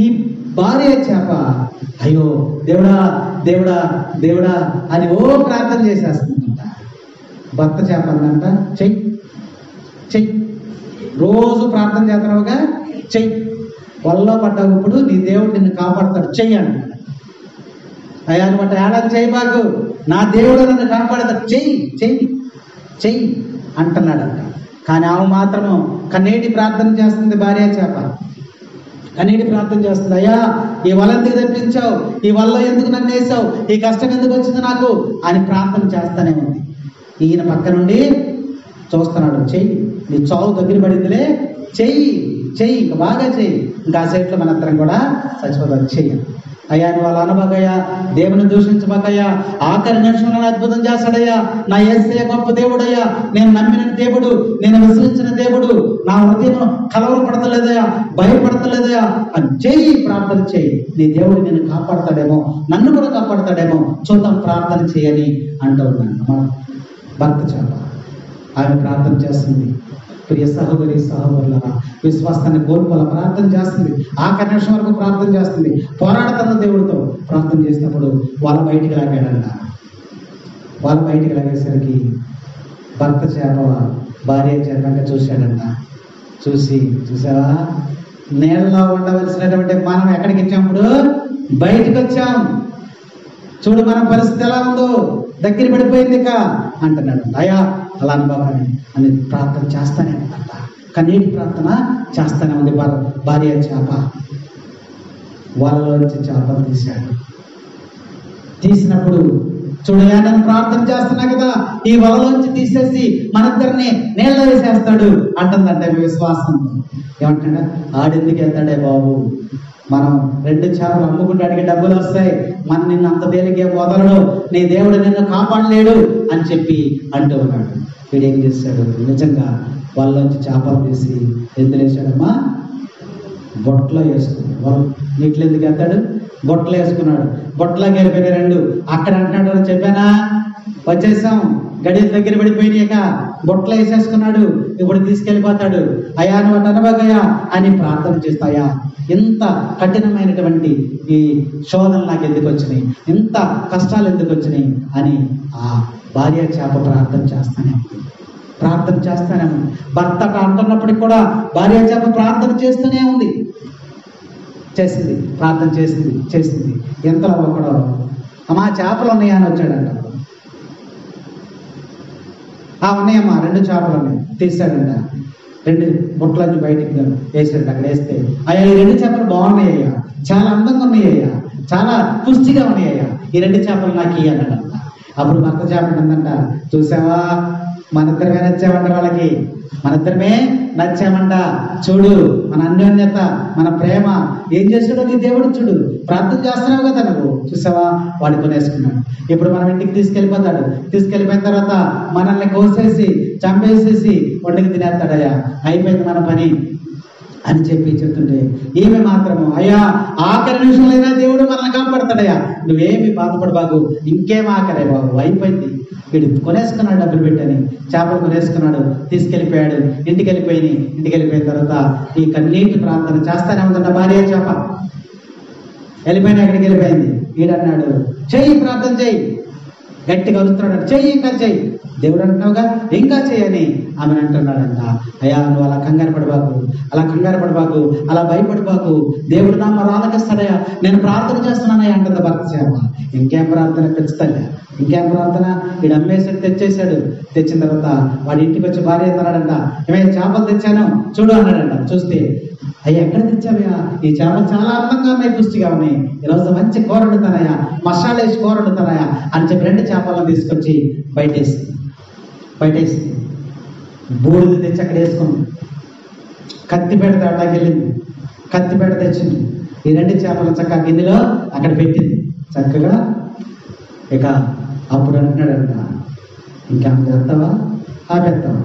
Speaker 2: ఈ భార్య చేప అయ్యో దేవుడా దేవుడా దేవుడా అని ప్రార్థన చేసేస్తుందంట. భర్త చేప అందంట, చెయ్యి చెయ్యి, రోజు ప్రార్థన చేస్తున్నావుగా, చెయ్యి, వల్ల పడ్డప్పుడు నీ దేవుడు నిన్ను కాపాడతాడు, చెయ్యి అంటాడు. అయ్యా అనమాట, ఏడాది చెయ్యి బాగు, నా దేవుడు నన్ను కాపాడతాడు, చెయ్యి చెయ్యి చెయ్యి అంటున్నాడంట. కానీ ఆమె మాత్రము కన్నీటి ప్రార్థన చేస్తుంది. భార్య చేప కన్నీటి ప్రార్థన చేస్తుంది. అయ్యా ఈ వల ఎందుకు తెప్పించావు, ఈ వల్ల ఎందుకు నన్ను వేసావు, ఈ కష్టం ఎందుకు వచ్చింది నాకు అని ప్రార్థన చేస్తానే ఉంది. ఈయన పక్క నుండి చూస్తున్నాడు, చెయ్యి, నీ చావు దగ్గర పడిందిలే, చెయ్యి చెయ్యి, ఇంకా బాగా చెయ్యి, ఇంకా ఆ సైట్లో మనందరం కూడా చచ్చిపోతాం, చెయ్యి. అయ్యా నువ్వు అలా అనబాకయ్యా, దేవుని దూషించబాకయ్యా, ఆఖరి నిమిషంలో అద్భుతం చేస్తాడయ్యా, నా యేసయ్య గొప్ప దేవుడయ్యా, నేను నమ్మిన దేవుడు, నేను విశ్వసించిన దేవుడు, నా హృదయం కలవరపడతలేదయ్యా, భయపడతలేదయ్యా అని చెయ్యి, ప్రార్థన చెయ్యి, నీ దేవుడు నేను కాపాడతాడేమో, నన్ను కూడా కాపాడతాడేమో చూద్దాం, ప్రార్థన చేయని అంటూ ఉన్నాను. భక్త చేప ఆమె ప్రార్థన చేస్తుంది. ప్రియ సహోదరి సహోదరుల విశ్వాసాన్ని కోల్పోల ప్రార్థన చేస్తుంది. ఆఖరి నిమిషం వరకు ప్రార్థన చేస్తుంది. పోరాడుతున్న దేవుడితో ప్రార్థన చేసినప్పుడు వాళ్ళ బయటికి లాగాడంట. వాళ్ళ బయటికి లాగేసరికి భర్త చేప భార్య చేపంగా చూశాడంట. చూసావా, నీళ్ళలో ఉండవలసినటువంటి మనం ఎక్కడికి వచ్చాము, బయటికి వచ్చాం, చూడు మన పరిస్థితి ఎలా ఉందో, దగ్గర పడిపోయింది ఇక అంటున్నాడు. అయ్యా అలా అనుభవాన్ని అని ప్రార్థన చేస్తానే ఉందంట. కన్నీటి ప్రార్థన చేస్తానే ఉంది. భార్య చేప వాళ్ళలోంచి చేపలు తీశాడు. తీసినప్పుడు చూడయా, నేను ప్రార్థన చేస్తున్నా కదా, ఈ వలలోంచి తీసేసి మనిద్దరిని నీళ్ళ వేసేస్తాడు అంటుందంటే విశ్వాసంతో. ఏమంటాడా, ఆడెందుకు వెళ్తాడే బాబు, మనం 2 చేపలు అమ్ముకుంటానికి డబ్బులు వస్తాయి, మన నిన్ను అంత తేలికే వదలడు, నీ దేవుడు నిన్ను కాపాడలేడు అని చెప్పి అంటూ ఉన్నాడు. వీడు ఏం చేశాడు, నిజంగా వాళ్ళలోంచి చేపలు తీసి ఎందులో వేసాడమ్మా, బొట్టలో వేసుకున్నాడు. వాళ్ళు నీటిలో ఎందుకు వెళ్తాడు, బొట్టలో వేసుకున్నాడు. బొట్టలోకి వెళ్ళిపోయిన 2 అక్కడ అంటున్నాడు, చెప్పానా వచ్చేసాం, గడియల దగ్గర పడిపోయినాక బొట్టలో వేసేసుకున్నాడు, ఇప్పుడు తీసుకెళ్ళిపోతాడు. అయ్యా నువ్వు అనబాగయ్యా అని ప్రార్థన చేస్తాయా, ఎంత కఠినమైనటువంటి ఈ శోధనలు నాకు ఎందుకు వచ్చినాయి, ఎంత కష్టాలు ఎందుకు వచ్చినాయి అని ఆ భార్య చేప ప్రార్థన చేస్తానే ఉంది. భర్త అంటున్నప్పటికి కూడా భార్య చేప ప్రార్థన చేస్తూనే ఉంది. ప్రార్థన చేసింది. ఎంతలో ఒకడో అమ్మా చేపలు ఉన్నాయా అని వచ్చాడంట. ఉన్నాయమ్మా 2 చేపలు ఉన్నాయి, తీసాడంట. 2 బుట్టలన్నీ బయటికి వేసాడు. అక్కడ వేస్తే అయ్యా ఈ 2 చేపలు బాగున్నాయ్యా, చాలా అందంగా ఉన్నాయ్యా, చాలా పుష్టిగా ఉన్నాయ్యా, ఈ 2 చేపలు నాకు ఇయ్యాలంట. అప్పుడు భర్త చేప ఉందంట, చూసావా మనిద్దరమే నచ్చామంట, వాళ్ళకి మనిద్దరమే నచ్చామంట, చూడు మన అన్యోన్యత, మన ప్రేమ ఏం చేస్తాడో నీ దేవుడు చూడు, ప్రార్థన చేస్తున్నావు కదా నువ్వు, చూసావా వాడు కొనేసుకున్నాడు. ఇప్పుడు మనం ఇంటికి తీసుకెళ్ళిపోతాడు. తీసుకెళ్ళిపోయిన తర్వాత మనల్ని కోసేసి చంపేసేసి వండుకు తినేస్తాడయ్యా, అయిపోయింది మన పని అని చెప్పి చెప్తుంటే ఈమె మాత్రము అయ్యా ఆఖరి నిమిషంలో దేవుడు మనల్ని కాపాడతాడయ్యా, నువ్వేమి బాధపడబాకు, ఇంకేం ఆఖరే బాబు, అయిపోయింది. వీడు కొనేసుకున్నాడు, డబ్బులు పెట్టని చేపలు కొనేసుకున్నాడు, తీసుకెళ్ళిపోయాడు. ఇంటికి వెళ్ళిపోయిన తర్వాత ఈ కన్నీటి ప్రార్థన చేస్తానే ఉందన్న భార్య చేప. వెళ్ళిపోయిన ఎక్కడికి వెళ్ళిపోయింది. వీడన్నాడు చెయ్యి, ప్రార్థన చెయ్యి, గట్టిగా అరుస్తున్నాడు, చెయ్యి ఇంకా చెయ్యి, దేవుడు అంటున్నావుగా ఇంకా చెయ్యని ఆమె అంటున్నాడంట. అయ్యా నువ్వు అలా కంగారు పడబాకు, అలా భయపడబాకు, దేవుడు నా మరి ఆలకిస్తాడయ్యా, నేను ప్రార్థన చేస్తున్నానయ్యా అంటుంది భర్త చేప. ఇంకేం ప్రార్థన తెచ్చుతాడా, ఇంకేం ప్రార్థన, వీడు అమ్మేసాడు, తెచ్చిన తర్వాత వాడి ఇంటికి వచ్చి భార్య అన్నాడంట, ఏమైనా చేపలు తెచ్చాను చూడు అన్నాడంట. చూస్తే అయ్యా ఎక్కడ తెచ్చావయ్యా, ఈ చేపలు చాలా అందంగా ఉన్నాయి, పుష్టిగా ఉన్నాయి, ఈరోజు మంచి కూర వండుతానయ్యా, మసాలా వేసి కూర వండుతానయ్యా అని చెప్పి 2 చేపలను తీసుకొచ్చి బయటేసి బూడిద తెచ్చి అక్కడ వేసుకుంది. కత్తిపేట తేటాకి వెళ్ళింది, కత్తిపేట తెచ్చింది. ఈ 2 చేపలు చక్కగా గిన్నెలో అక్కడ పెట్టింది చక్కగా. ఇక అప్పుడు అంటున్నాడంట, ఇంకేమైనా చేస్తావా ఆపేస్తావా,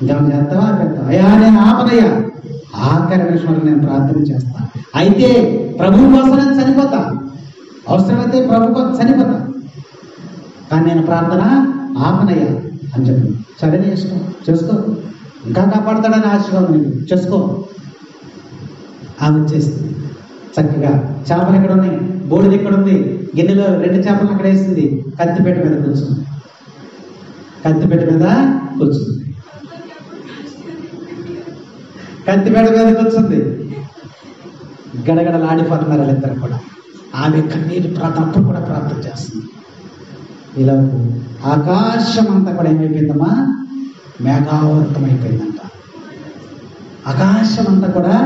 Speaker 2: ఇంకేమైనా చేస్తావా ఆపేస్తావా? అయ్యా నేను ఆపనయ్యా, ఆఖరి నిమిషంలో నేను ప్రార్థన చేస్తా. అయితే ప్రభు కోసం నేను చనిపోతా, అవసరమైతే ప్రభు కోసం చనిపోతా, కానీ నేను ప్రార్థన ఆపనయ్యా అని చెప్పి. సరే నీ ఇష్టం, చేసుకో, ఇంకా కాపాడతాడని ఆశీర్వాదం నీకు, చేసుకో. ఆమె చేస్తుంది చక్కగా. చేపలు ఎక్కడ ఉన్నాయి, బోడిది ఎక్కడ ఉంది, గిన్నెలో 2 చేపలు అక్కడ వేసింది, కత్తిపేట మీద కూర్చుంది, కత్తిపేట మీద కూర్చుంది, కత్తిపేట మీద కూర్చుంది. గడగడలాడిపోతున్నారు వాళ్ళిద్దరు కూడా. ఆమె కన్నీరు అప్పుడు కూడా ప్రార్థన చేస్తుంది. ఇలా ఆకాశం అంతా కూడా ఏమైపోయిందమ్మా, మేఘావృతం అయిపోయిందంట. ఆకాశం అంతా కూడా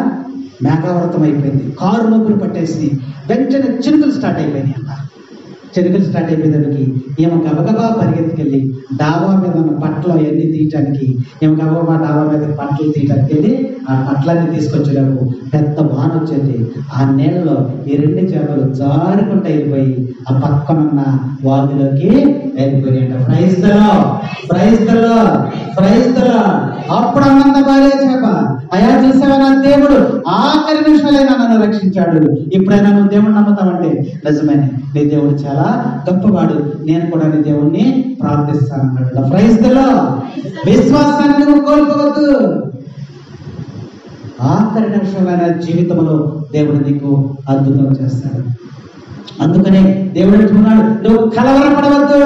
Speaker 2: మేఘావృతం అయిపోయింది, కారు మబ్బులు పట్టేసి వెంటనే చినుకులు స్టార్ట్ అయిపోయినాయి అంట. చినుకులు స్టార్ట్ అయిపోయేదానికి ఏమో గబగబా పరిగెత్తుకెళ్ళి డాబా మీద ఉన్న బట్టలు అవన్నీ తీయటానికి, ఏమో గబగబా డాబా మీద బట్టలు తీయటానికి వెళ్ళి ఆ బట్టలన్నీ తీసుకొచ్చేటప్పుడు పెద్ద వాన వచ్చేది. ఆ నీళ్ళలో ఈ 2 చేపలు జారుకుంటూ వెళ్ళిపోయి ఆ పక్కనున్న వాగులోకి వెళ్ళిపోయాయంట. Praise the Lord, praise the Lord, praise the Lord. అప్పుడు అన్నంత భార్య చేప, అయా చూసావా నా దేవుడు ఆఖరి నిమిషాలైనా నన్ను రక్షించాడు, ఇప్పుడైనా నువ్వు దేవుడు నమ్ముతావంటే నిజమే, నీ దేవుడు చాలా గొప్పవాడు, నేను కూడా నీ దేవుణ్ణి ప్రార్థిస్తానన్నాడు. Praise the lord. విశ్వాసాన్ని నువ్వు కోల్పోవద్దు. ఆఖరి నిమిషంలో జీవితంలో దేవుడు నీకు అద్భుతం చేస్తాడు. అందుకనే దేవుడు అంటున్నాడు, నువ్వు కలవరపడవద్దు,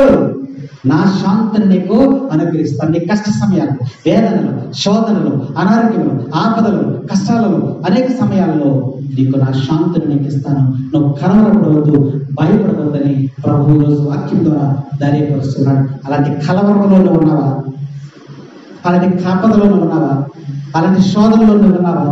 Speaker 2: నా శాంతిని నీకు అనుగ్రహిస్తాను. నీ కష్ట సమయాలు, వేదనలు, శోధనలు, అనారోగ్యంలో, ఆపదలు, కష్టాలలో, అనేక సమయాల్లో నీకు నా శాంతిని నీకు ఇస్తాను. నువ్వు కలవరపడవద్దు, భయపడవద్దని ప్రభు రోజు వాక్యం ద్వారా ధైర్యపరుస్తున్నాడు. అలాంటి కలవరంలో ఉన్నావా, అలాంటి ఆపదలో ఉన్నావా, అలాంటి శోధనలో ఉన్నావా,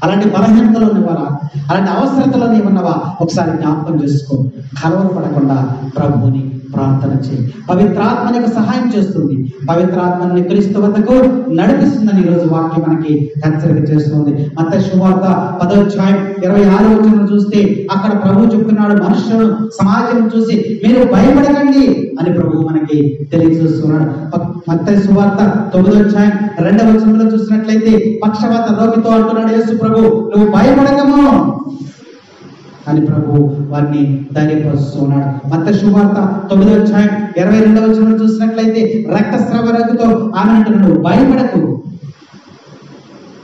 Speaker 2: అలాంటి బలహీనతలో ఉన్నావా, అలాంటి అవసరతలో ఉన్నావా, ఒకసారి జ్ఞాపకం చేసుకో. కలవరపడకుండా ప్రభువుని ప్రార్థన చేయి. పవిత్రాత్మ నీకు సహాయం చేస్తుంది, పవిత్రాత్మని క్రీస్తు వద్దకు నడిపిస్తుందని ఈరోజు వాక్యం మనకి హెచ్చరిక చేస్తుంది. మత్తయి శుభవార్త 10వ అధ్యాయం 26వ వచనం చూస్తే అక్కడ ప్రభు చెప్తున్నాడు, మనుషులను సమాజం చూసి మీరు భయపడకండి అని ప్రభు మనకి తెలియజేస్తున్నాడు. మత్తయి శుభవార్త 9వ అధ్యాయం 2వ వచనంలో చూసినట్లయితే పక్షవాత రోగితో అంటున్నాడు యేసు ప్రభు, నువ్వు భయపడకము అని ప్రభు వారిని ధైర్యపరుస్తున్నాడు. మత్తయి శుభవార్త 9వ అధ్యాయం 22వ వచనం చూసినట్లయితే రక్తస్రావ రోగితో ఆమె అంటున్నాడు, భయపడకు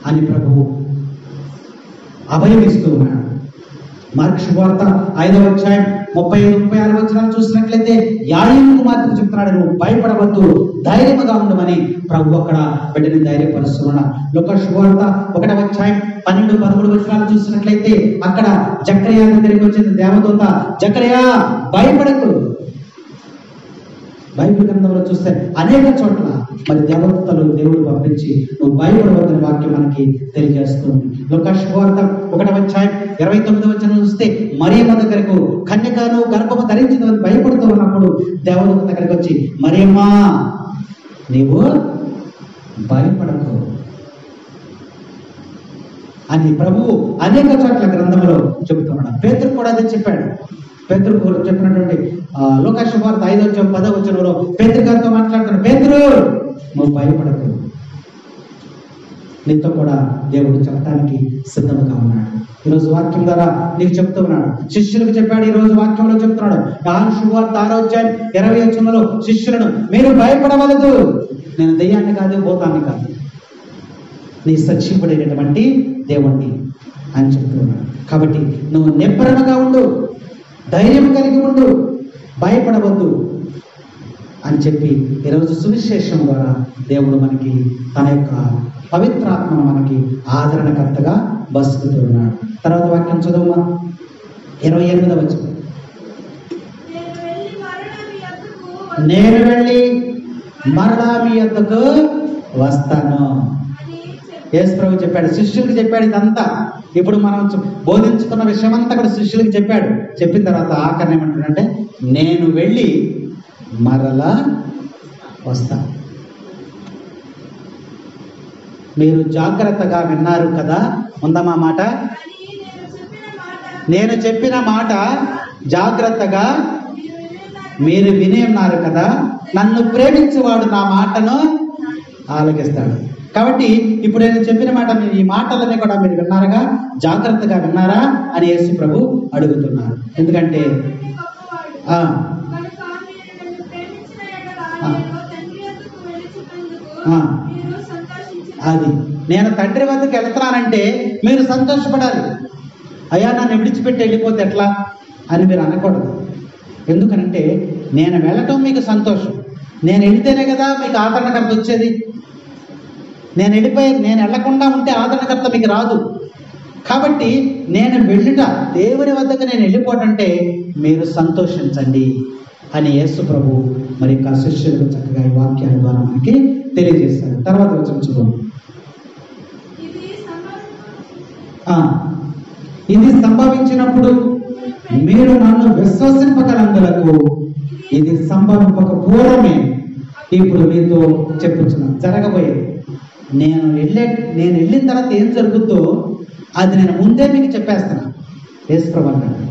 Speaker 2: అని ప్రభు అభయం ఇస్తూ ఉన్నాడు. మార్కు శుభవార్త 5వ అధ్యాయం 35-36 వచనాలు చూసినట్లయితే యాయీరు మాత్రం చెప్తున్నాడు, నువ్వు భయపడవద్దు, ధైర్యముగా ఉండమని ప్రభు అక్కడ బిడ్డని ధైర్యపరుస్తున్నాడు. లూకా శుభవార్త 1వ అధ్యాయం 12-13 వచనాలు చూసినట్లయితే అక్కడ జకర్యా దగ్గరికి వచ్చింది దేవదూత, జకర్యా భయపడకు. బైబిల్ గ్రంథంలో చూస్తే అనేక చోట్ల మరి దేవతలు దేవుడు పంపించి నువ్వు భయపడవద్దని వాక్యం మనకి తెలియజేస్తుంది. లూకా శుభవార్త 1వ అధ్యాయం 29వ వచనం చూస్తే మరియమ్మ దగ్గరకు కన్యకను గర్భము ధరించిందని భయపడుతూ ఉన్నప్పుడు దేవదూత దగ్గరికి వచ్చి, మరియమ్మ నీవు భయపడకు అని ప్రభువు అనేక చోట్ల గ్రంథంలో చెబుతున్నాడు. పేతురు కూడా అదే చెప్పాడు. పేతురు చెప్పినటువంటి లూకా శుభవార్త 5వ అధ్యాయం 10వ వచనంలో పేతురు గారితో మాట్లాడుతున్నాడు, పేతురు నువ్వు భయపడకు, నీతో కూడా దేవుడు చెప్పడానికి సిద్ధంగా ఉన్నాడు. ఈరోజు వాక్యం ద్వారా నీకు చెప్తూ ఉన్నాడు, శిష్యులకు చెప్పాడు, ఈ రోజు వాక్యంలో చెప్తున్నాడు. యోహాను శుభవార్త 6వ అధ్యాయం 20వ వచనంలో శిష్యులను మీరు భయపడవలదు, నేను దెయ్యాన్ని కాదు భూతాన్ని కాదు, నీ సజీవుడైనటువంటి దేవుణ్ణి అని చెప్తున్నాడు. కాబట్టి నువ్వు నిబ్బరముగా ఉండు, ధైర్యం కలిగి ఉండు, భయపడవద్దు అని చెప్పి ఈరోజు సువిశేషం ద్వారా దేవుడు మనకి తన యొక్క పవిత్రాత్మను మనకి ఆదరణకర్తగా బసుకుతూ ఉన్నాడు. తర్వాత వాక్యం చదువుమా, 28వ వచనం. నేను వెళ్ళి మరలా మీ యొద్దకు వస్తాను. యేసు ప్రభు చెప్పాడు, శిష్యులకు చెప్పాడు ఇదంతా. ఇప్పుడు మనం బోధించుకున్న విషయం అంతా కూడా శిష్యులకు చెప్పాడు. చెప్పిన తర్వాత ఆఖరణ ఏమంటాడంటే, నేను వెళ్ళి మరలా వస్తాను. మీరు జాగ్రత్తగా విన్నారు కదా, ఉందమ్మా మాట. నేను చెప్పిన మాట జాగ్రత్తగా మీరు విని ఉన్నారు కదా, నన్ను ప్రేమించేవాడు నా మాటను ఆలకిస్తాడు. కాబట్టి ఇప్పుడు నేను చెప్పిన మాట, ఈ మాటలని కూడా మీరు విన్నారుగా, జాగ్రత్తగా విన్నారా అని యేసు ప్రభు అడుగుతున్నారు. ఎందుకంటే అది నేను తండ్రి వద్దకు వెళ్తున్నానంటే మీరు సంతోషపడాలి. అయ్యా నన్ను విడిచిపెట్టి వెళ్ళిపోతే ఎట్లా అని మీరు అనకూడదు. ఎందుకనంటే నేను వెళ్ళటం మీకు సంతోషం, నేను వెళితేనే కదా మీకు ఆదరణకర్త వచ్చేది. నేను వెళ్ళకుండా ఉంటే ఆదరణకర్త మీకు రాదు. కాబట్టి నేను వెళ్ళుట, దేవుని వద్దకు నేను వెళ్ళిపోవటంటే మీరు సంతోషించండి అని యేసు ప్రభు మరి శిష్యులకు చక్కగా ఈ వాక్యాల ద్వారా మనకి తెలియజేస్తారు. తర్వాత వచనం చూద్దాం. ఇది సంభవించినప్పుడు మీరు నన్ను విశ్వసింపగలందులకు ఇది సంభవింపక పూర్వమే ఇప్పుడు మీతో చెప్పుచున్నాను. జరగబోయేది నేను వెళ్ళిన తర్వాత ఏం జరుగుతుందో అది నేను ముందే మీకు చెప్పేస్తాను. యేసు ప్రభు అన్నాడు,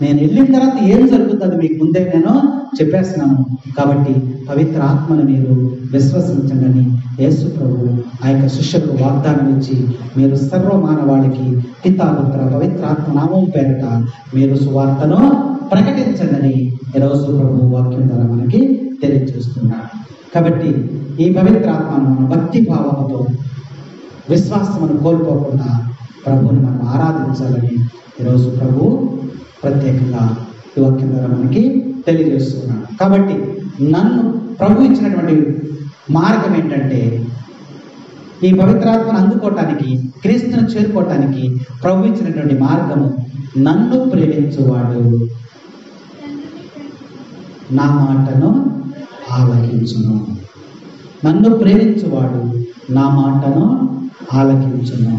Speaker 2: నేను వెళ్ళిన తర్వాత ఏం జరుగుతుందో అది మీకు ముందే నేను చెప్పేస్తున్నాను. కాబట్టి పవిత్ర ఆత్మను మీరు విశ్వసించండి అని యేసు ప్రభు ఆ యొక్క శిష్యులకు వాగ్దానం ఇచ్చి, మీరు సర్వమానవాళికి పితాపుత్ర పవిత్ర ఆత్మ నామం పేరిట మీరు సువార్తను ప్రకటించండి అని ఈరోజు ప్రభు వాక్యం ద్వారా మనకి తెలియజేస్తున్నాడు. కాబట్టి ఈ పవిత్ర ఆత్మను భక్తి భావంతో విశ్వాసమును కోల్పోకుండా ప్రభువుని మనం ఆరాధించాలని ఈరోజు ప్రభు ప్రత్యేకంగా ఈ వాక్యం ద్వారా మనకి తెలియజేస్తున్నాడు. కాబట్టి నన్ను ప్రభు ఇచ్చినటువంటి మార్గం ఏంటంటే, ఈ పవిత్రాత్మను అందుకోవటానికి, క్రీస్తును చేరుకోవటానికి ప్రభు ఇచ్చినటువంటి మార్గము, నన్ను ప్రేమించువాడు నా మాటను ఆలకించును. నన్ను ప్రేమించువాడు నా మాటను ఆలకించును.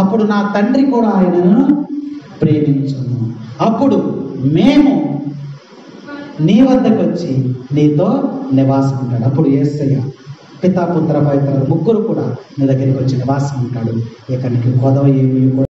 Speaker 2: అప్పుడు నా తండ్రి కూడా ఆయనను ప్రేమించును. అప్పుడు మేము నీ వద్దకు వచ్చి నీతో నివాసం ఉంటాడు. అప్పుడు యేసయ్య పితా పుత్ర పవిత్ర ముగ్గురు కూడా నీ దగ్గరికి వచ్చి నివాసం ఉంటాడు. ఇక నీకు కొదవ ఏమి